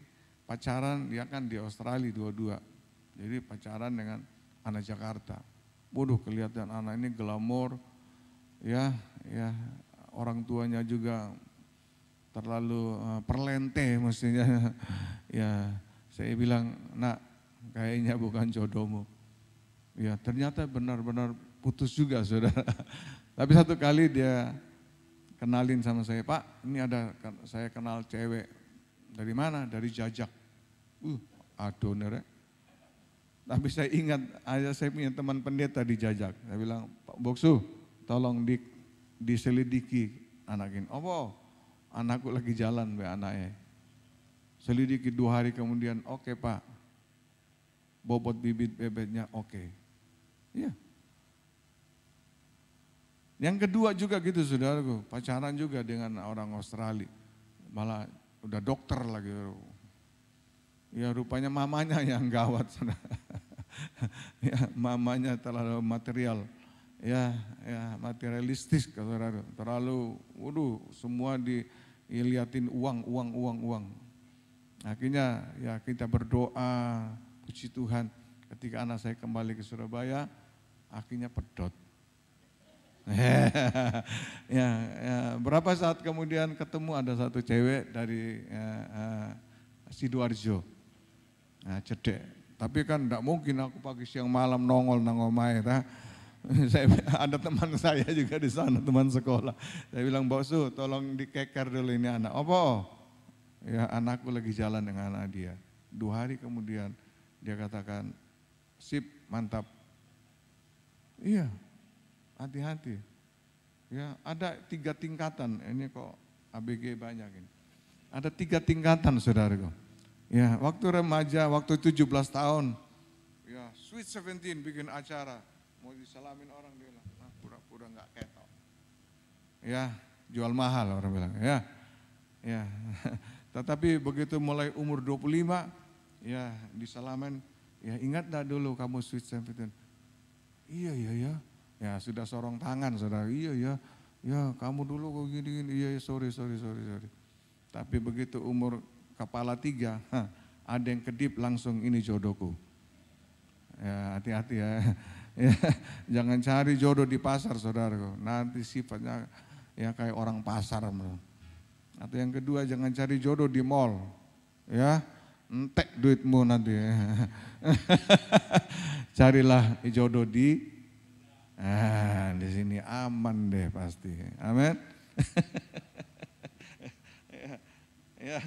pacaran, dia kan di Australia dua-dua. Jadi pacaran dengan anak Jakarta. Waduh kelihatan anak ini glamor. Ya, orang tuanya juga terlalu perlente mestinya. Ya, saya bilang, nak, kayaknya bukan jodohmu. Ya, ternyata benar-benar putus juga, saudara. Tapi satu kali dia kenalin sama saya, Pak, ini saya kenal cewek. Dari mana? Dari Jajak. Adoner ya. Tapi saya ingat, saya punya teman pendeta di Jajak. Saya bilang, Pak Boksu, tolong diselidiki anak ini. Oh, anakku lagi jalan be anaknya. Selidiki 2 hari kemudian, oke Pak. Bobot bibit bebetnya oke. Iya. Yang kedua juga gitu saudaraku, pacaran juga dengan orang Australia. Malah udah dokter lagi. Ya rupanya mamanya yang gawat. Ya, mamanya terlalu material. Ya materialistis terlalu, waduh semua dilihatin uang. Akhirnya ya kita berdoa, puji Tuhan. Ketika anak saya kembali ke Surabaya, akhirnya pedot. Ya, berapa saat kemudian ketemu ada satu cewek dari Sidoarjo, cedek. Tapi kan enggak mungkin aku pagi siang malam nongol nang omahe. Ada teman saya juga di sana, teman sekolah. Saya bilang, Mbak Su, tolong dikeker dulu ini anak. Apa? Ya, anakku lagi jalan dengan anak dia. 2 hari kemudian dia katakan, sip, mantap. Iya, hati-hati. Ya, ada 3 tingkatan. Ini kok ABG banyak ini. Ada 3 tingkatan, saudaraku. Ya, waktu remaja, waktu 17 tahun, ya, Sweet 17 bikin acara, mau disalamin orang dia bilang, nah, pura-pura nggak ketok. Ya, jual mahal orang bilang. Ya, ya. Tetapi begitu mulai umur 25, ya disalamin. Ya, ingat dah dulu kamu Sweet 17. Iya, ya. Ya, sudah sorong tangan, saudara. Iya, ya. Ya, kamu dulu kok gini. Iya, sorry. Tapi begitu umur kepala 3, ada yang kedip langsung ini jodohku. Ya, hati-hati ya. Ya, jangan cari jodoh di pasar, saudaraku. Nanti sifatnya ya kayak orang pasar. Atau yang kedua, jangan cari jodoh di mall. Ya, entek duitmu nanti. Carilah jodoh di sini aman deh pasti. Amin. Ya.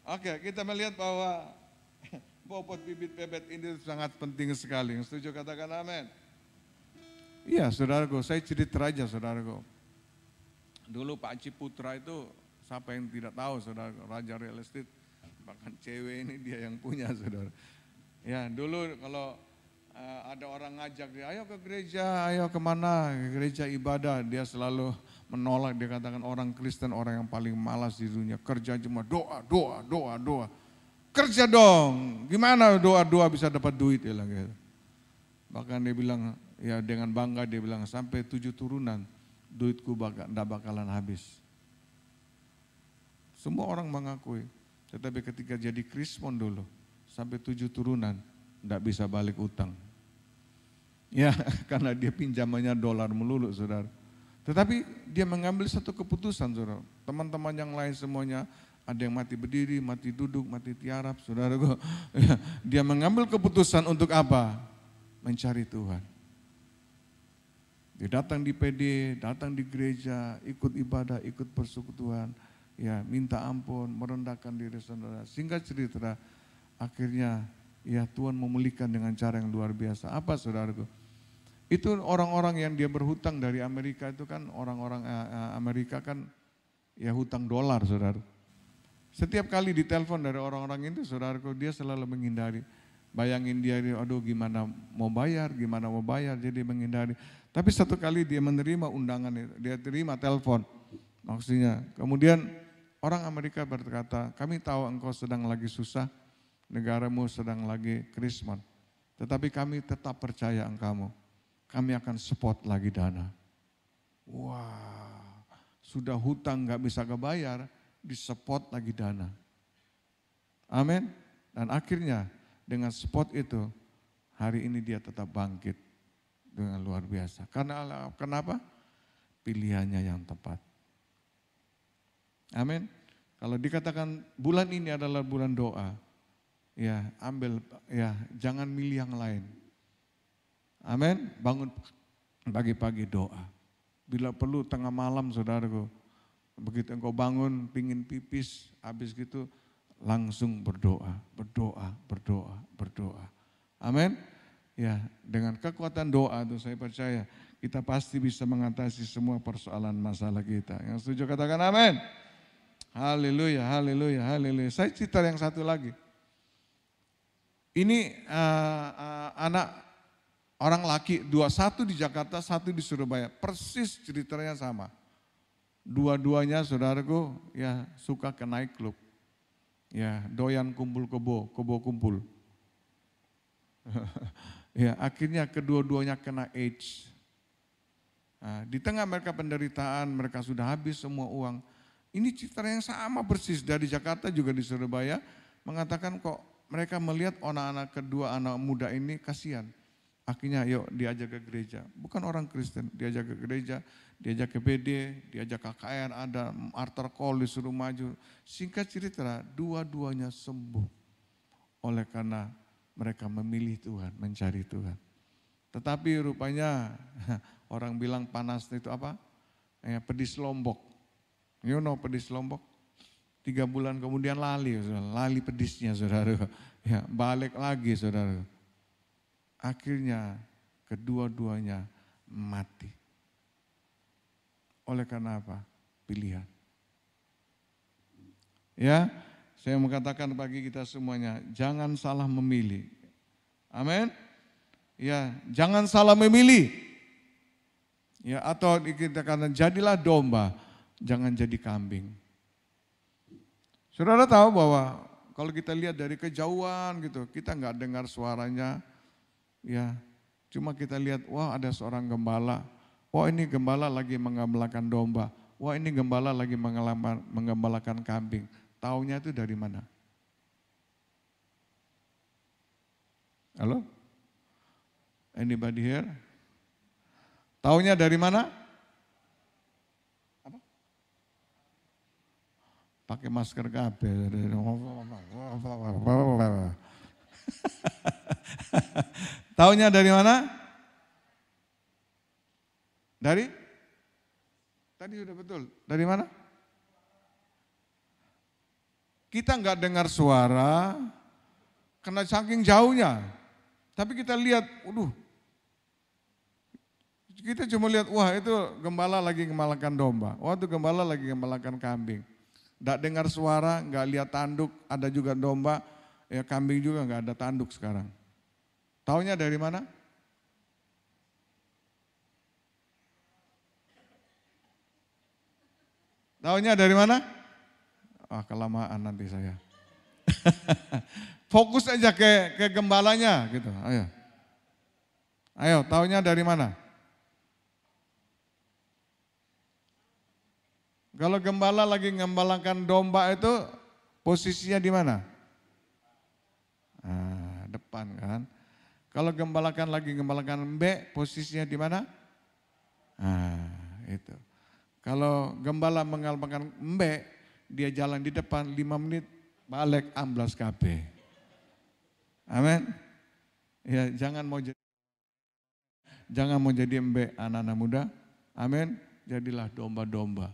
Oke, kita melihat bahwa bobot bibit bebet ini sangat penting sekali. Yang setuju katakan amin. Iya, saudaraku, saya cerita aja, saudaraku. Dulu Pak Ciputra itu, siapa yang tidak tahu, saudaraku, raja real estate, bahkan cewek ini dia yang punya, saudara. Ya, dulu kalau ada orang ngajak dia, ayo ke gereja, ayo kemana, gereja ibadah, dia selalu menolak. Dia katakan orang Kristen orang yang paling malas di dunia, kerja cuma doa. Kerja dong, gimana doa bisa dapat duit, ya gitu. Bahkan dia bilang, ya dengan bangga dia bilang, sampai 7 turunan duitku enggak bakalan habis. Semua orang mengakui, tetapi ketika jadi Krismon dulu, sampai 7 turunan enggak bisa balik utang. Ya, karena dia pinjamannya dolar melulu, saudara. Tetapi dia mengambil satu keputusan, saudara. Teman-teman yang lain semuanya, ada yang mati berdiri, mati duduk, mati tiarap, saudara. Dia mengambil keputusan untuk apa? Mencari Tuhan. Dia datang di PD, datang di gereja, ikut ibadah, ikut persekutuan, ya minta ampun, merendahkan diri, saudara. Singkat cerita, akhirnya ya Tuhan memulihkan dengan cara yang luar biasa. Apa, saudaraku? Itu orang-orang yang dia berhutang dari Amerika itu kan orang-orang Amerika kan ya hutang dolar, saudara. Setiap kali ditelepon dari orang-orang itu, saudaraku, dia selalu menghindari. Bayangin dia, aduh gimana mau bayar, jadi menghindari. Tapi satu kali dia menerima undangan itu, dia terima telepon. Maksudnya, kemudian orang Amerika berkata, kami tahu engkau sedang lagi susah, negaramu sedang lagi krismon. Tetapi kami tetap percaya engkau. Kami akan support lagi dana. Wah, sudah hutang gak bisa kebayar, disupport lagi dana. Amin. Dan akhirnya dengan support itu, hari ini dia tetap bangkit dengan luar biasa. Karena kenapa? Pilihannya yang tepat. Amin. Kalau dikatakan bulan ini adalah bulan doa, ya ambil, ya jangan milih yang lain. Amin. Bangun pagi-pagi doa. Bila perlu tengah malam, saudaraku, begitu engkau bangun, pingin pipis, habis gitu langsung berdoa. Amin. Ya, dengan kekuatan doa itu saya percaya kita pasti bisa mengatasi semua persoalan masalah kita. Yang setuju katakan amin. Haleluya. Saya cerita yang satu lagi. Ini anak orang laki, satu di Jakarta, satu di Surabaya. Persis ceritanya sama. Dua-duanya, saudaraku, ya suka ke night club. Ya, doyan kumpul kebo kumpul. Ya, akhirnya kedua-duanya kena AIDS. Nah, di tengah mereka penderitaan, mereka sudah habis semua uang. Ini cerita yang sama persis dari Jakarta juga di Surabaya. mengatakan kok mereka melihat anak-anak kedua anak muda ini kasihan. Akhirnya yuk diajak ke gereja. Bukan orang Kristen, diajak ke gereja, diajak ke PD, diajak KKR, ada altar call disuruh maju. Singkat cerita, dua-duanya sembuh. Oleh karena mereka memilih Tuhan, mencari Tuhan. Tetapi rupanya orang bilang panas itu apa? Pedis Lombok. You know pedis Lombok? 3 bulan kemudian lali, saudara. Lali pedisnya saudara. Ya, balik lagi saudara. Akhirnya kedua-duanya mati. Oleh karena apa? Pilihan. Ya, saya mengatakan bagi kita semuanya, jangan salah memilih. Amin. Ya, jangan salah memilih. Ya, atau kita katakan jadilah domba, jangan jadi kambing. Saudara tahu bahwa kalau kita lihat dari kejauhan gitu, kita nggak dengar suaranya, ya, cuma kita lihat, wah ada seorang gembala, wah ini gembala lagi menggembalakan domba, wah ini gembala lagi menggembalakan kambing. Taunya itu dari mana? Halo? Anybody here? Taunya dari mana? Apa? Pakai masker kabeh. Taunya dari mana? Dari? Tadi sudah betul. Dari mana? Kita nggak dengar suara karena saking jauhnya. Tapi kita lihat, waduh. Kita cuma lihat, wah itu gembala lagi gembalakan domba. Wah itu gembala lagi gembalakan kambing. Nggak dengar suara, nggak lihat tanduk, ada juga domba, ya kambing juga nggak ada tanduk sekarang. Taunya dari mana? Taunya dari mana? Ah kelamaan nanti saya. Fokus aja ke gembalanya gitu. Ayo. Ayo, taunya dari mana? Kalau gembala lagi ngembalakan domba itu posisinya di mana? Nah, depan kan. Kalau gembalakan lagi gembalakan embe, posisinya di mana? Nah, itu. Kalau gembala menggembalakan embe, dia jalan di depan 5 menit, balik amblas kabeh. Amin. Ya, jangan mau jadi embe anak-anak muda. Amin. Jadilah domba-domba.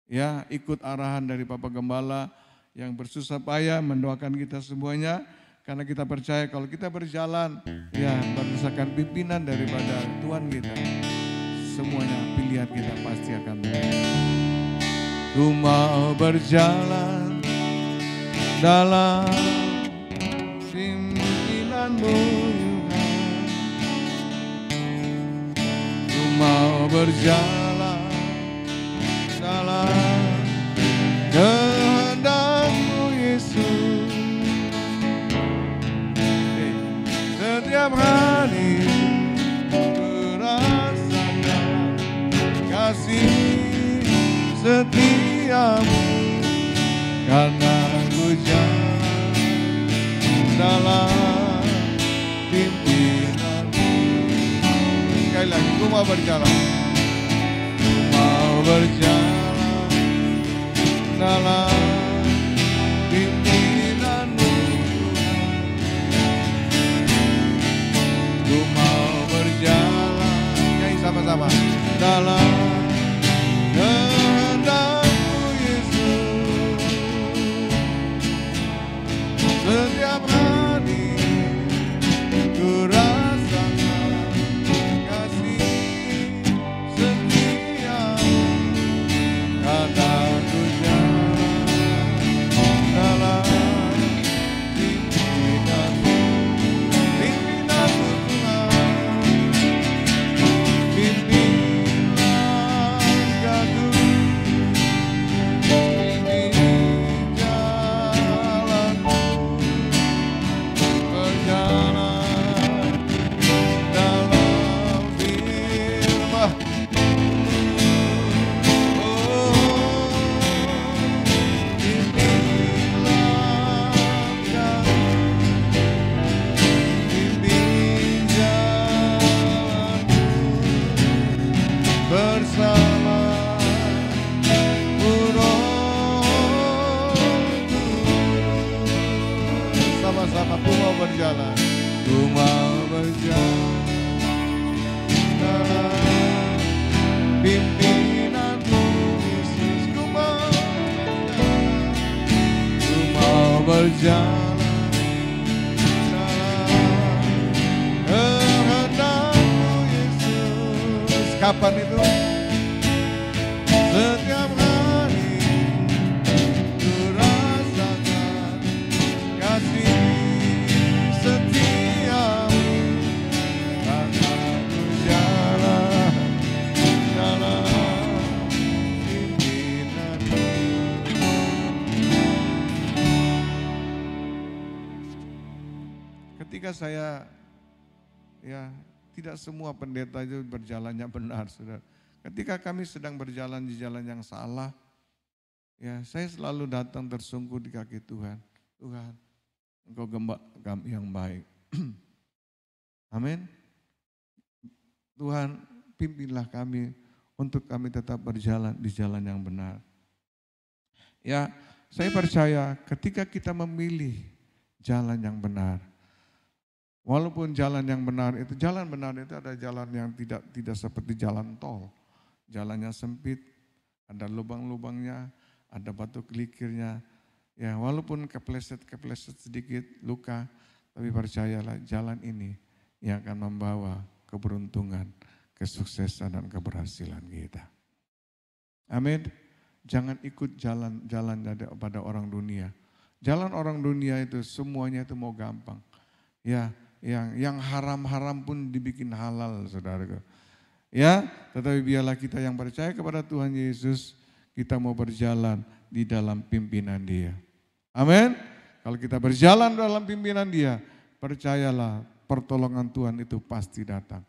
Ya, ikut arahan dari Bapak Gembala yang bersusah payah mendoakan kita semuanya. Karena kita percaya kalau kita berjalan, ya berdasarkan pimpinan daripada Tuhan kita, semuanya pilihan kita pasti akan benar. Ku mau berjalan dalam pimpinanmu, ku mau berjalan dalam kehendak-Mu Yesus. Setiap hari ku rasakan kasih setiamu, karena ku jalan dalam pimpinan-Mu. Sekali lagi, ku mau berjalan. Berjalan dalam pimpinan-Mu, ku mau berjalan, nyanyi sama-sama, dalam kehendak-Mu Yesus. Setiap hari ku rasakan kasih setiamu, karena ku jalan Kapan itu? Setiap hari ku rasakan kasih setiamu, akan ku jalan dalam pimpinanmu. Ketika saya, tidak semua pendeta itu berjalannya benar, saudara. Ketika kami sedang berjalan di jalan yang salah, saya selalu datang tersungkur di kaki Tuhan. Tuhan, Engkau gembala kami yang baik. Amin. Tuhan, pimpinlah kami untuk kami tetap berjalan di jalan yang benar. Ya, saya percaya ketika kita memilih jalan yang benar, walaupun jalan yang benar itu ada jalan yang tidak seperti jalan tol. Jalannya sempit, ada lubang-lubangnya, ada batu kelikirnya. Ya, walaupun kepleset sedikit luka, tapi percayalah jalan ini yang akan membawa keberuntungan, kesuksesan dan keberhasilan kita. Amin. Jangan ikut jalan pada orang dunia. Jalan orang dunia itu semuanya itu mau gampang. Ya, yang haram-haram pun dibikin halal, saudaraku. Ya, tetapi biarlah kita yang percaya kepada Tuhan Yesus, kita mau berjalan di dalam pimpinan Dia. Amin. Kalau kita berjalan dalam pimpinan Dia, percayalah pertolongan Tuhan itu pasti datang.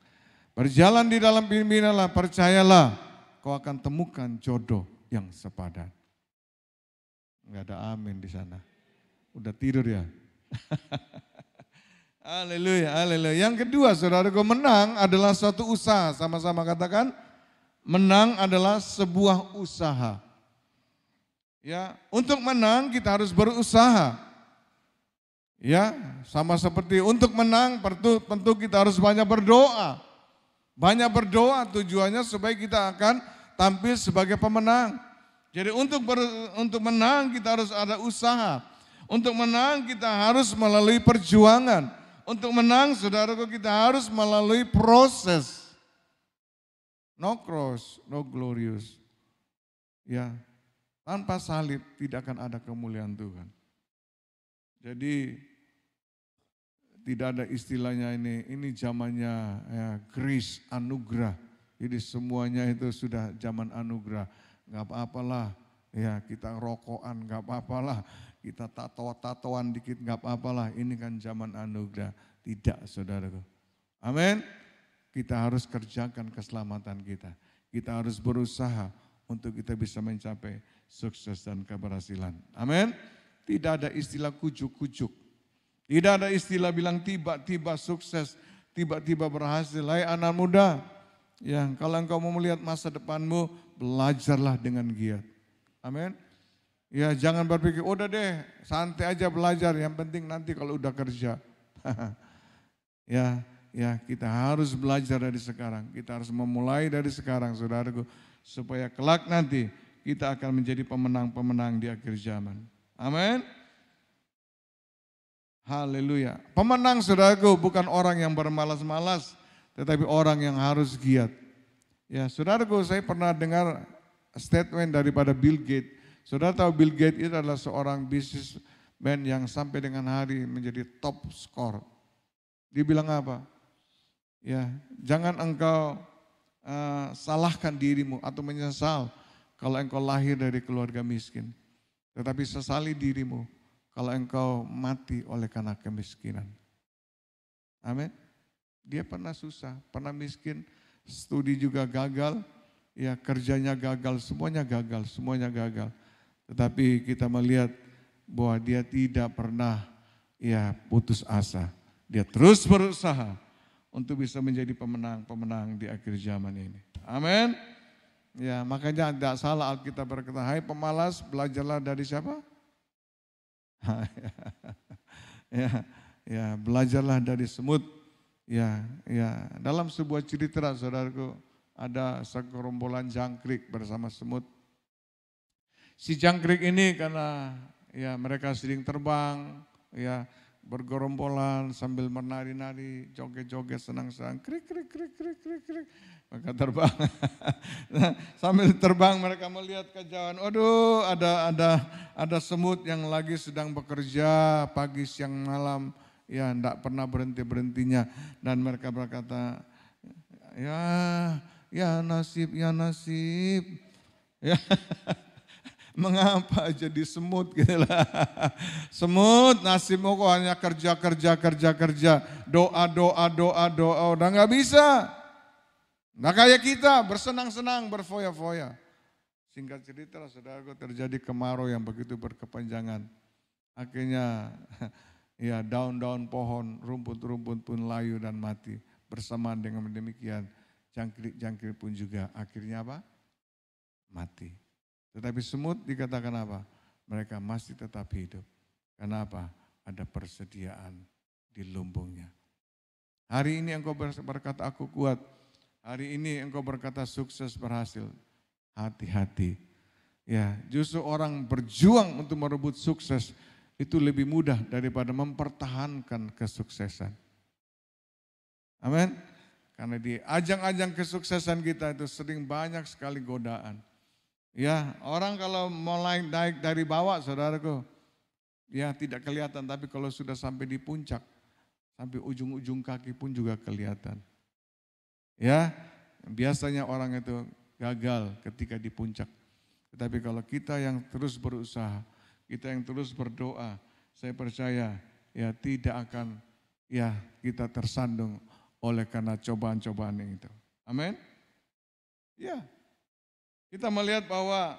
Berjalan di dalam pimpinanlah, percayalah kau akan temukan jodoh yang sepadan. Enggak ada amin di sana. Udah tidur ya? Haleluya, haleluya. Yang kedua, saudaraku, menang adalah suatu usaha. Sama-sama katakan, menang adalah sebuah usaha. Ya, untuk menang kita harus berusaha. Ya, sama seperti untuk menang tentu kita harus banyak berdoa. Banyak berdoa tujuannya supaya kita akan tampil sebagai pemenang. Jadi untuk menang kita harus ada usaha. Untuk menang kita harus melalui perjuangan. Untuk menang, saudaraku, kita harus melalui proses. No cross, no glorious. Ya, tanpa salib tidak akan ada kemuliaan Tuhan. Jadi tidak ada istilahnya ini zamannya grace, anugerah. Jadi semuanya itu sudah zaman anugerah. Gak apa-apalah, ya kita rokokan gak apa-apalah. Kita tatoan dikit gak apa-apalah, ini kan zaman anugerah. Tidak, saudaraku. Amin. Kita harus kerjakan keselamatan kita. Kita harus berusaha untuk kita bisa mencapai sukses dan keberhasilan. Amin. Tidak ada istilah kujuk-kujuk. Tidak ada istilah bilang tiba-tiba sukses, tiba-tiba berhasil. Hai anak muda, ya kalau engkau mau melihat masa depanmu, belajarlah dengan giat. Amin. Ya jangan berpikir, udah deh santai aja belajar, yang penting nanti kalau udah kerja. Ya kita harus belajar dari sekarang, kita harus memulai dari sekarang saudaraku, supaya kelak nanti kita akan menjadi pemenang-pemenang di akhir zaman. Amin. Haleluya. Pemenang saudaraku bukan orang yang bermalas-malas, tetapi orang yang harus giat. Ya saudaraku, saya pernah dengar statement daripada Bill Gates. Saudara tahu Bill Gates itu adalah seorang businessman yang sampai dengan hari menjadi top skor. Dia bilang apa? Ya, jangan engkau salahkan dirimu atau menyesal kalau engkau lahir dari keluarga miskin. Tetapi sesali dirimu kalau engkau mati oleh karena kemiskinan. Amin. Dia pernah susah, pernah miskin, studi juga gagal, ya kerjanya gagal, semuanya gagal. Tetapi kita melihat bahwa dia tidak pernah putus asa. Dia terus berusaha untuk bisa menjadi pemenang di akhir zaman ini. Amin. Ya, makanya tidak salah Alkitab berkata, hai pemalas, belajarlah dari siapa? Belajarlah dari semut. Ya, dalam sebuah cerita saudaraku, ada segerombolan jangkrik bersama semut. Si jangkrik ini karena mereka sering terbang, bergerombolan sambil menari-nari, joget-joget, senang-senang, krik, krik, krik, krik, krik, krik. Maka terbang. Nah, sambil terbang mereka melihat kejauhan, aduh ada semut yang lagi sedang bekerja pagi, siang, malam, ya enggak pernah berhenti-berhentinya. Dan mereka berkata, ya nasib, ya nasib. Ya. Mengapa jadi semut gitu lah. Semut nasibmu kok hanya kerja. Doa. Udah gak bisa. Gak kayak kita bersenang-senang, berfoya-foya. Singkat cerita saudaraku, terjadi kemarau yang begitu berkepanjangan. Akhirnya ya daun-daun pohon, rumput-rumput pun layu dan mati. Bersamaan dengan demikian jangkrik-jangkrik pun juga akhirnya apa? Mati. Tetapi semut dikatakan apa? Mereka masih tetap hidup. Kenapa? Ada persediaan di lumbungnya. Hari ini engkau berkata aku kuat. Hari ini engkau berkata sukses berhasil. Hati-hati. Ya, justru orang berjuang untuk merebut sukses itu lebih mudah daripada mempertahankan kesuksesan. Amin. Karena di ajang-ajang kesuksesan kita itu sering banyak sekali godaan. Ya, orang kalau mulai naik dari bawah, saudaraku, ya tidak kelihatan, tapi kalau sudah sampai di puncak, sampai ujung-ujung kaki pun juga kelihatan. Ya, biasanya orang itu gagal ketika di puncak. Tetapi kalau kita yang terus berusaha, kita yang terus berdoa, saya percaya ya tidak akan ya kita tersandung oleh karena cobaan-cobaan itu. Amin. Ya. Kita melihat bahwa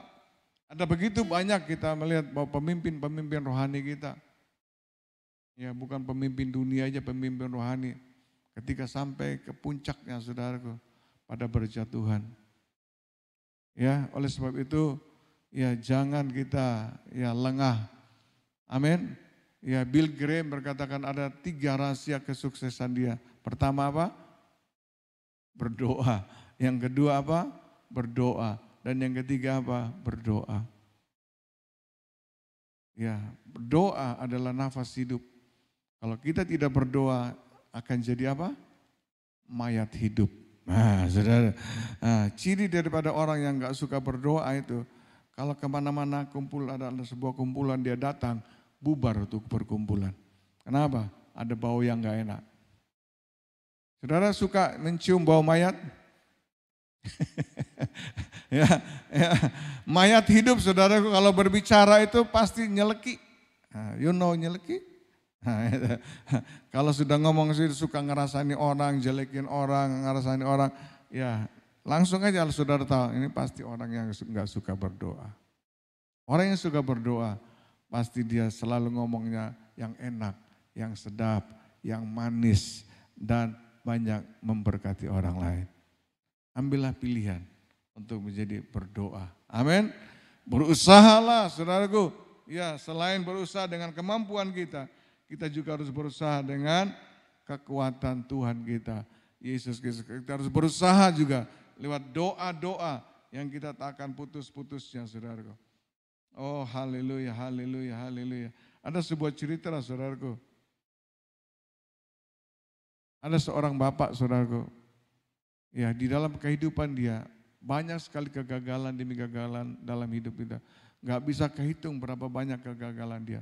ada begitu banyak kita melihat bahwa pemimpin-pemimpin rohani kita. Ya bukan pemimpin dunia aja, pemimpin rohani. Ketika sampai ke puncaknya saudaraku pada berjatuhan. Ya oleh sebab itu ya jangan kita ya lengah. Amin. Ya Bill Graham berkatakan ada 3 rahasia kesuksesan dia. Pertama apa? Berdoa. Yang kedua apa? Berdoa. Dan yang ketiga apa? Berdoa. Ya, berdoa adalah nafas hidup. Kalau kita tidak berdoa akan jadi apa? Mayat hidup. Nah, saudara, ciri daripada orang yang gak suka berdoa itu, kalau kemana-mana ada sebuah kumpulan dia datang, bubar untuk perkumpulan. Kenapa? Ada bau yang gak enak. Saudara suka mencium bau mayat? Ya, mayat hidup saudaraku kalau berbicara itu pasti nyeleki. You know nyeleki? Kalau sudah ngomong sih suka ngerasani orang, jelekin orang, ngerasani orang, ya langsung aja saudara tahu ini pasti orang yang nggak suka berdoa. Orang yang suka berdoa pasti dia selalu ngomongnya yang enak, yang sedap, yang manis dan banyak memberkati orang lain. Ambillah pilihan untuk menjadi berdoa. Amin. Berusahalah saudaraku. Ya selain berusaha dengan kemampuan kita, kita juga harus berusaha dengan kekuatan Tuhan kita. Yesus Kristus. Kita harus berusaha juga lewat doa-doa yang kita tak akan putus-putusnya saudaraku. Oh haleluya, haleluya, haleluya. Ada sebuah cerita lah saudaraku. Ada seorang bapak saudaraku. Ya di dalam kehidupan dia banyak sekali kegagalan demi kegagalan dalam hidup kita. Gak bisa kehitung berapa banyak kegagalan dia.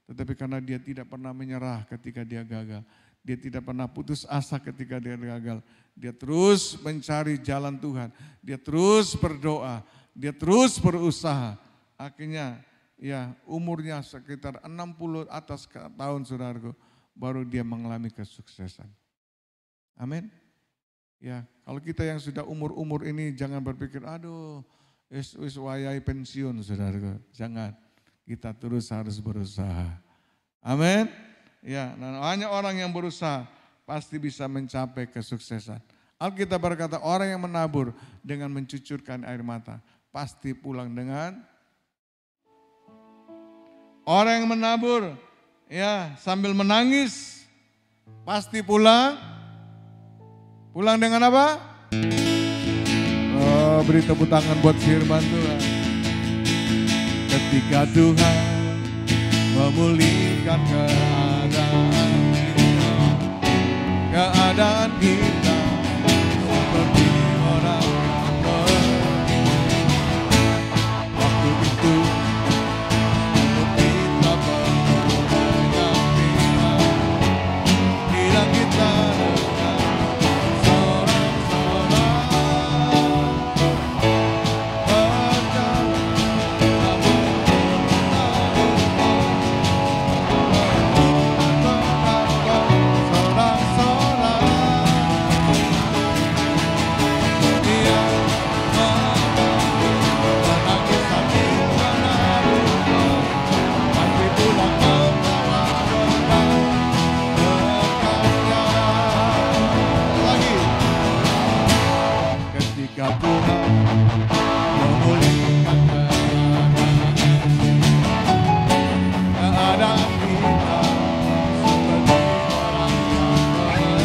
Tetapi karena dia tidak pernah menyerah ketika dia gagal. Dia tidak pernah putus asa ketika dia gagal. Dia terus mencari jalan Tuhan. Dia terus berdoa. Dia terus berusaha. Akhirnya ya umurnya sekitar 60 atas tahun saudaraku. Baru dia mengalami kesuksesan. Amin. Ya, kalau kita yang sudah umur-umur ini jangan berpikir, aduh, wis wayai pensiun, saudara. Jangan, kita terus harus berusaha. Amin. Ya, dan hanya orang yang berusaha pasti bisa mencapai kesuksesan. Alkitab berkata orang yang menabur dengan mencucurkan air mata pasti pulang dengan orang yang menabur ya sambil menangis pasti pulang dengan apa? Oh, beri tepuk tangan buat firman Tuhan. Ketika Tuhan memulihkan keadaan keadaan kita seperti orang pergi. Waktu itu kita perlu menyaksikan bila kita dengan sorak-sorak ketika Tuhan memulihkan keadaan kita seperti orang yang pergi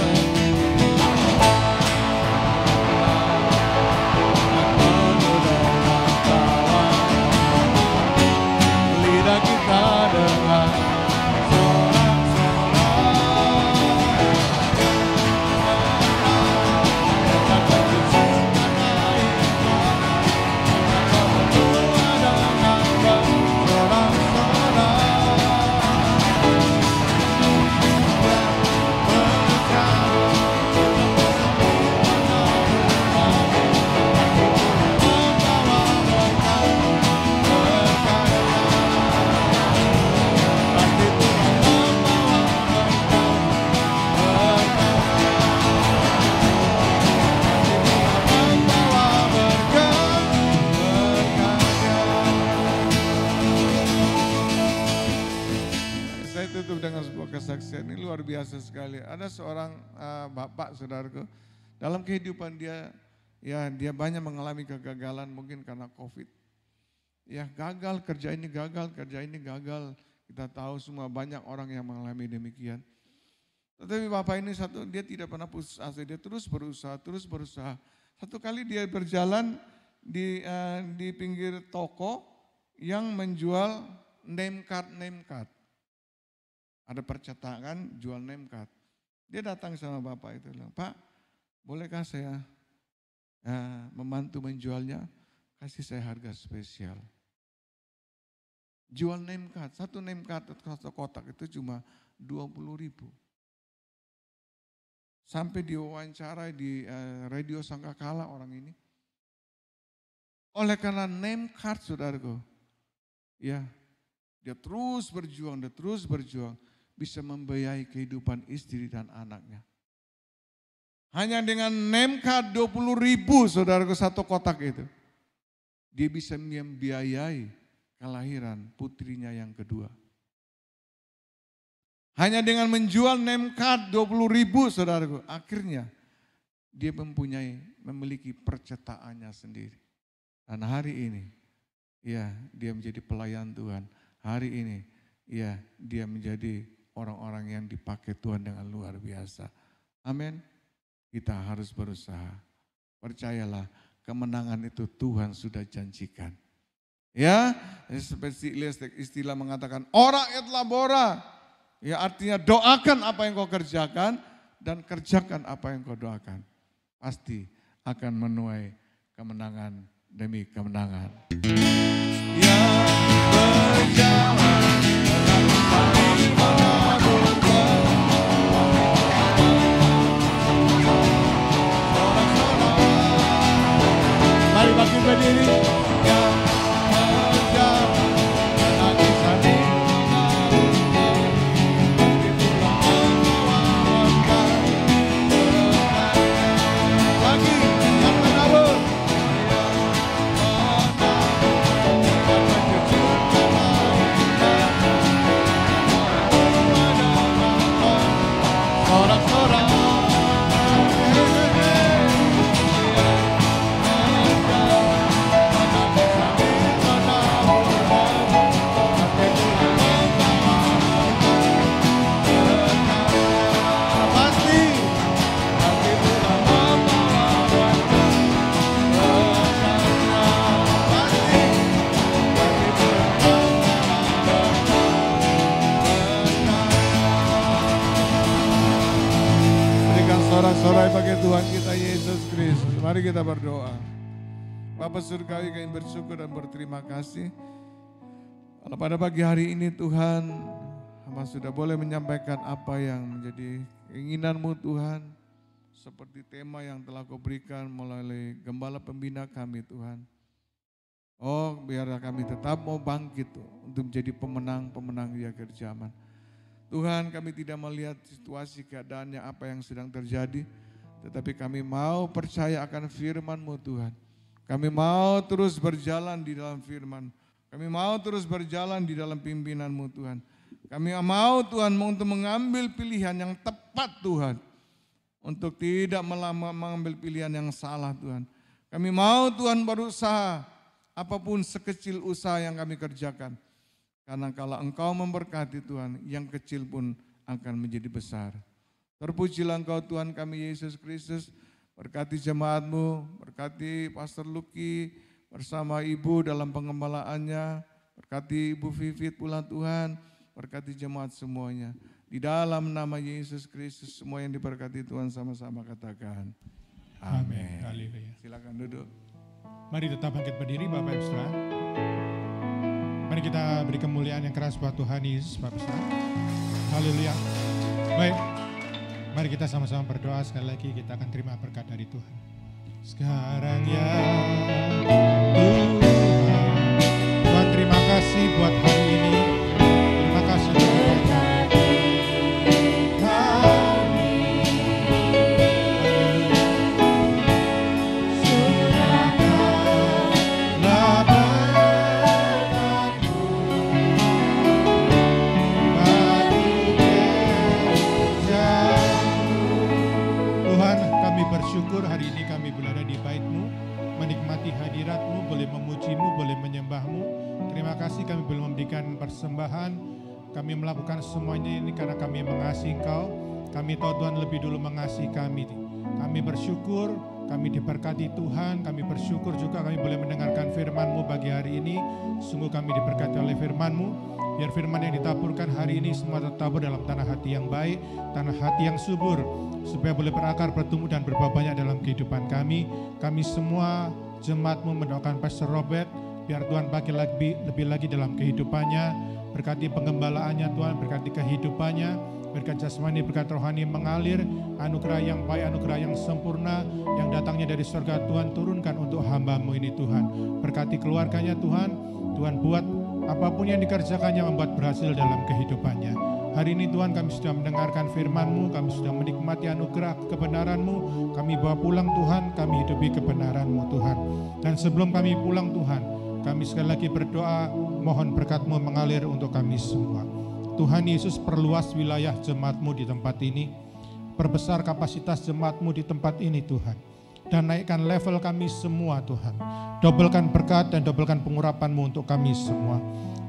dan penuh dengan tawa, lidah kita dengan tutup dengan sebuah kesaksian ini luar biasa sekali. Ada seorang bapak, saudaraku, dalam kehidupan dia, ya dia banyak mengalami kegagalan mungkin karena COVID. Ya gagal, kerja ini gagal, kerja ini gagal. Kita tahu semua banyak orang yang mengalami demikian. Tetapi bapak ini dia tidak pernah putus asa, dia terus berusaha, terus berusaha. Satu kali dia berjalan di pinggir toko yang menjual name card. Ada percetakan jual name card. Dia datang sama bapak itu bilang, Pak, bolehkah saya membantu menjualnya? Kasih saya harga spesial. Jual name card, satu name card atau kotak itu cuma 20.000. Sampai diwawancara di radio Sangkakala orang ini. Oleh karena name card, saudaraku, ya dia terus berjuang, bisa membiayai kehidupan istri dan anaknya. Hanya dengan name card 20.000, saudaraku, satu kotak itu. Dia bisa membiayai kelahiran putrinya yang kedua. Hanya dengan menjual name card 20.000, saudaraku, akhirnya dia memiliki percetakannya sendiri. Dan hari ini, ya dia menjadi pelayan Tuhan. Hari ini, ya dia menjadi orang-orang yang dipakai Tuhan dengan luar biasa. Amin. Kita harus berusaha. Percayalah, kemenangan itu Tuhan sudah janjikan. Ya, seperti istilah mengatakan, ora et labora. Ya artinya doakan apa yang kau kerjakan dan kerjakan apa yang kau doakan. Pasti akan menuai kemenangan demi kemenangan. Ya berjalan. Mari bangkit berdiri. Yesus Kristus. Mari kita berdoa. Bapa Surgawi, kami bersyukur dan berterima kasih. Kalau pada pagi hari ini Tuhan, hamba sudah boleh menyampaikan apa yang menjadi keinginan-Mu Tuhan. Seperti tema yang telah Kau berikan melalui gembala pembina kami Tuhan. Oh, biarlah kami tetap mau bangkit untuk menjadi pemenang-pemenang di akhir zaman. Tuhan, kami tidak melihat situasi keadaannya apa yang sedang terjadi, tetapi kami mau percaya akan firman-Mu Tuhan. Kami mau terus berjalan di dalam firman. Kami mau terus berjalan di dalam pimpinan-Mu Tuhan. Kami mau Tuhan untuk mengambil pilihan yang tepat Tuhan. Untuk tidak mengambil pilihan yang salah Tuhan. Kami mau Tuhan berusaha apapun sekecil usaha yang kami kerjakan. Karena kalau Engkau memberkati Tuhan, yang kecil pun akan menjadi besar. Terpujilah Engkau Tuhan kami Yesus Kristus. Berkati jemaat-Mu, berkati Pastor Lucky bersama Ibu dalam pengembalaannya. Berkati Ibu Vivit pula Tuhan, berkati jemaat semuanya. Di dalam nama Yesus Kristus semua yang diberkati Tuhan sama-sama katakan. Amin. Haleluya. Silakan duduk. Mari tetap bangkit berdiri Bapak Ibu Saudara. Mari kita beri kemuliaan yang keras buat Tuhan Yesus Bapak Saudara. Haleluya. Baik, mari kita sama-sama berdoa sekali lagi, kita akan terima berkat dari Tuhan. Sekarang ya Tuhan, terima kasih buat hari ini. Terima kasih buat kami. Bersyukur hari ini kami berada di bait-Mu, menikmati hadirat-Mu, boleh memuji-Mu, boleh menyembah-Mu. Terima kasih kami boleh memberikan persembahan. Kami melakukan semuanya ini karena kami mengasihi Engkau. Kami tahu Tuhan lebih dulu mengasihi kami. Kami bersyukur, kami diberkati Tuhan. Kami bersyukur juga kami boleh mendengarkan firman-Mu pagi hari ini. Sungguh kami diberkati oleh firman-Mu. Biar firman yang ditaburkan hari ini semua tertabur dalam tanah hati yang baik, tanah hati yang subur, supaya boleh berakar, bertumbuh dan berbuah banyak dalam kehidupan kami. Kami semua jemaat-Mu mendoakan Pastor Robert, biar Tuhan pakai lebih lagi dalam kehidupannya. Berkati penggembalaannya Tuhan, berkati kehidupannya, berkat jasmani, berkat rohani mengalir, anugerah yang baik, anugerah yang sempurna, yang datangnya dari surga Tuhan turunkan untuk hamba-Mu ini Tuhan. Berkati keluarganya Tuhan, Tuhan buat apapun yang dikerjakannya membuat berhasil dalam kehidupannya. Hari ini Tuhan kami sudah mendengarkan firman-Mu, kami sudah menikmati anugerah kebenaran-Mu, kami bawa pulang Tuhan, kami hidupi kebenaran-Mu Tuhan. Dan sebelum kami pulang Tuhan, kami sekali lagi berdoa, mohon berkat-Mu mengalir untuk kami semua. Tuhan Yesus, perluas wilayah jemaat-Mu di tempat ini, perbesar kapasitas jemaat-Mu di tempat ini Tuhan, dan naikkan level kami semua Tuhan. Dobelkan berkat dan dobelkan pengurapan-Mu untuk kami semua.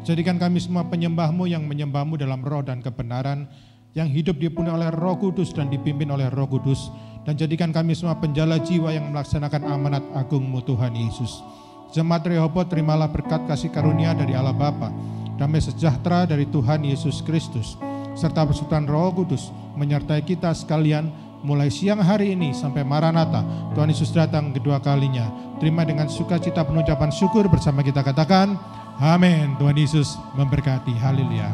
Jadikan kami semua penyembah-Mu yang menyembah-Mu dalam roh dan kebenaran, yang hidup dipenuhi oleh Roh Kudus dan dipimpin oleh Roh Kudus. Dan jadikan kami semua penjala jiwa yang melaksanakan amanat agung-Mu Tuhan Yesus. Jemaat Rehoboth, terimalah berkat kasih karunia dari Allah Bapa, damai sejahtera dari Tuhan Yesus Kristus, serta persekutuan Roh Kudus menyertai kita sekalian mulai siang hari ini sampai Maranatha, Tuhan Yesus datang kedua kalinya. Terima dengan sukacita pengucapan syukur bersama kita katakan, amin. Tuhan Yesus memberkati. Haleluya.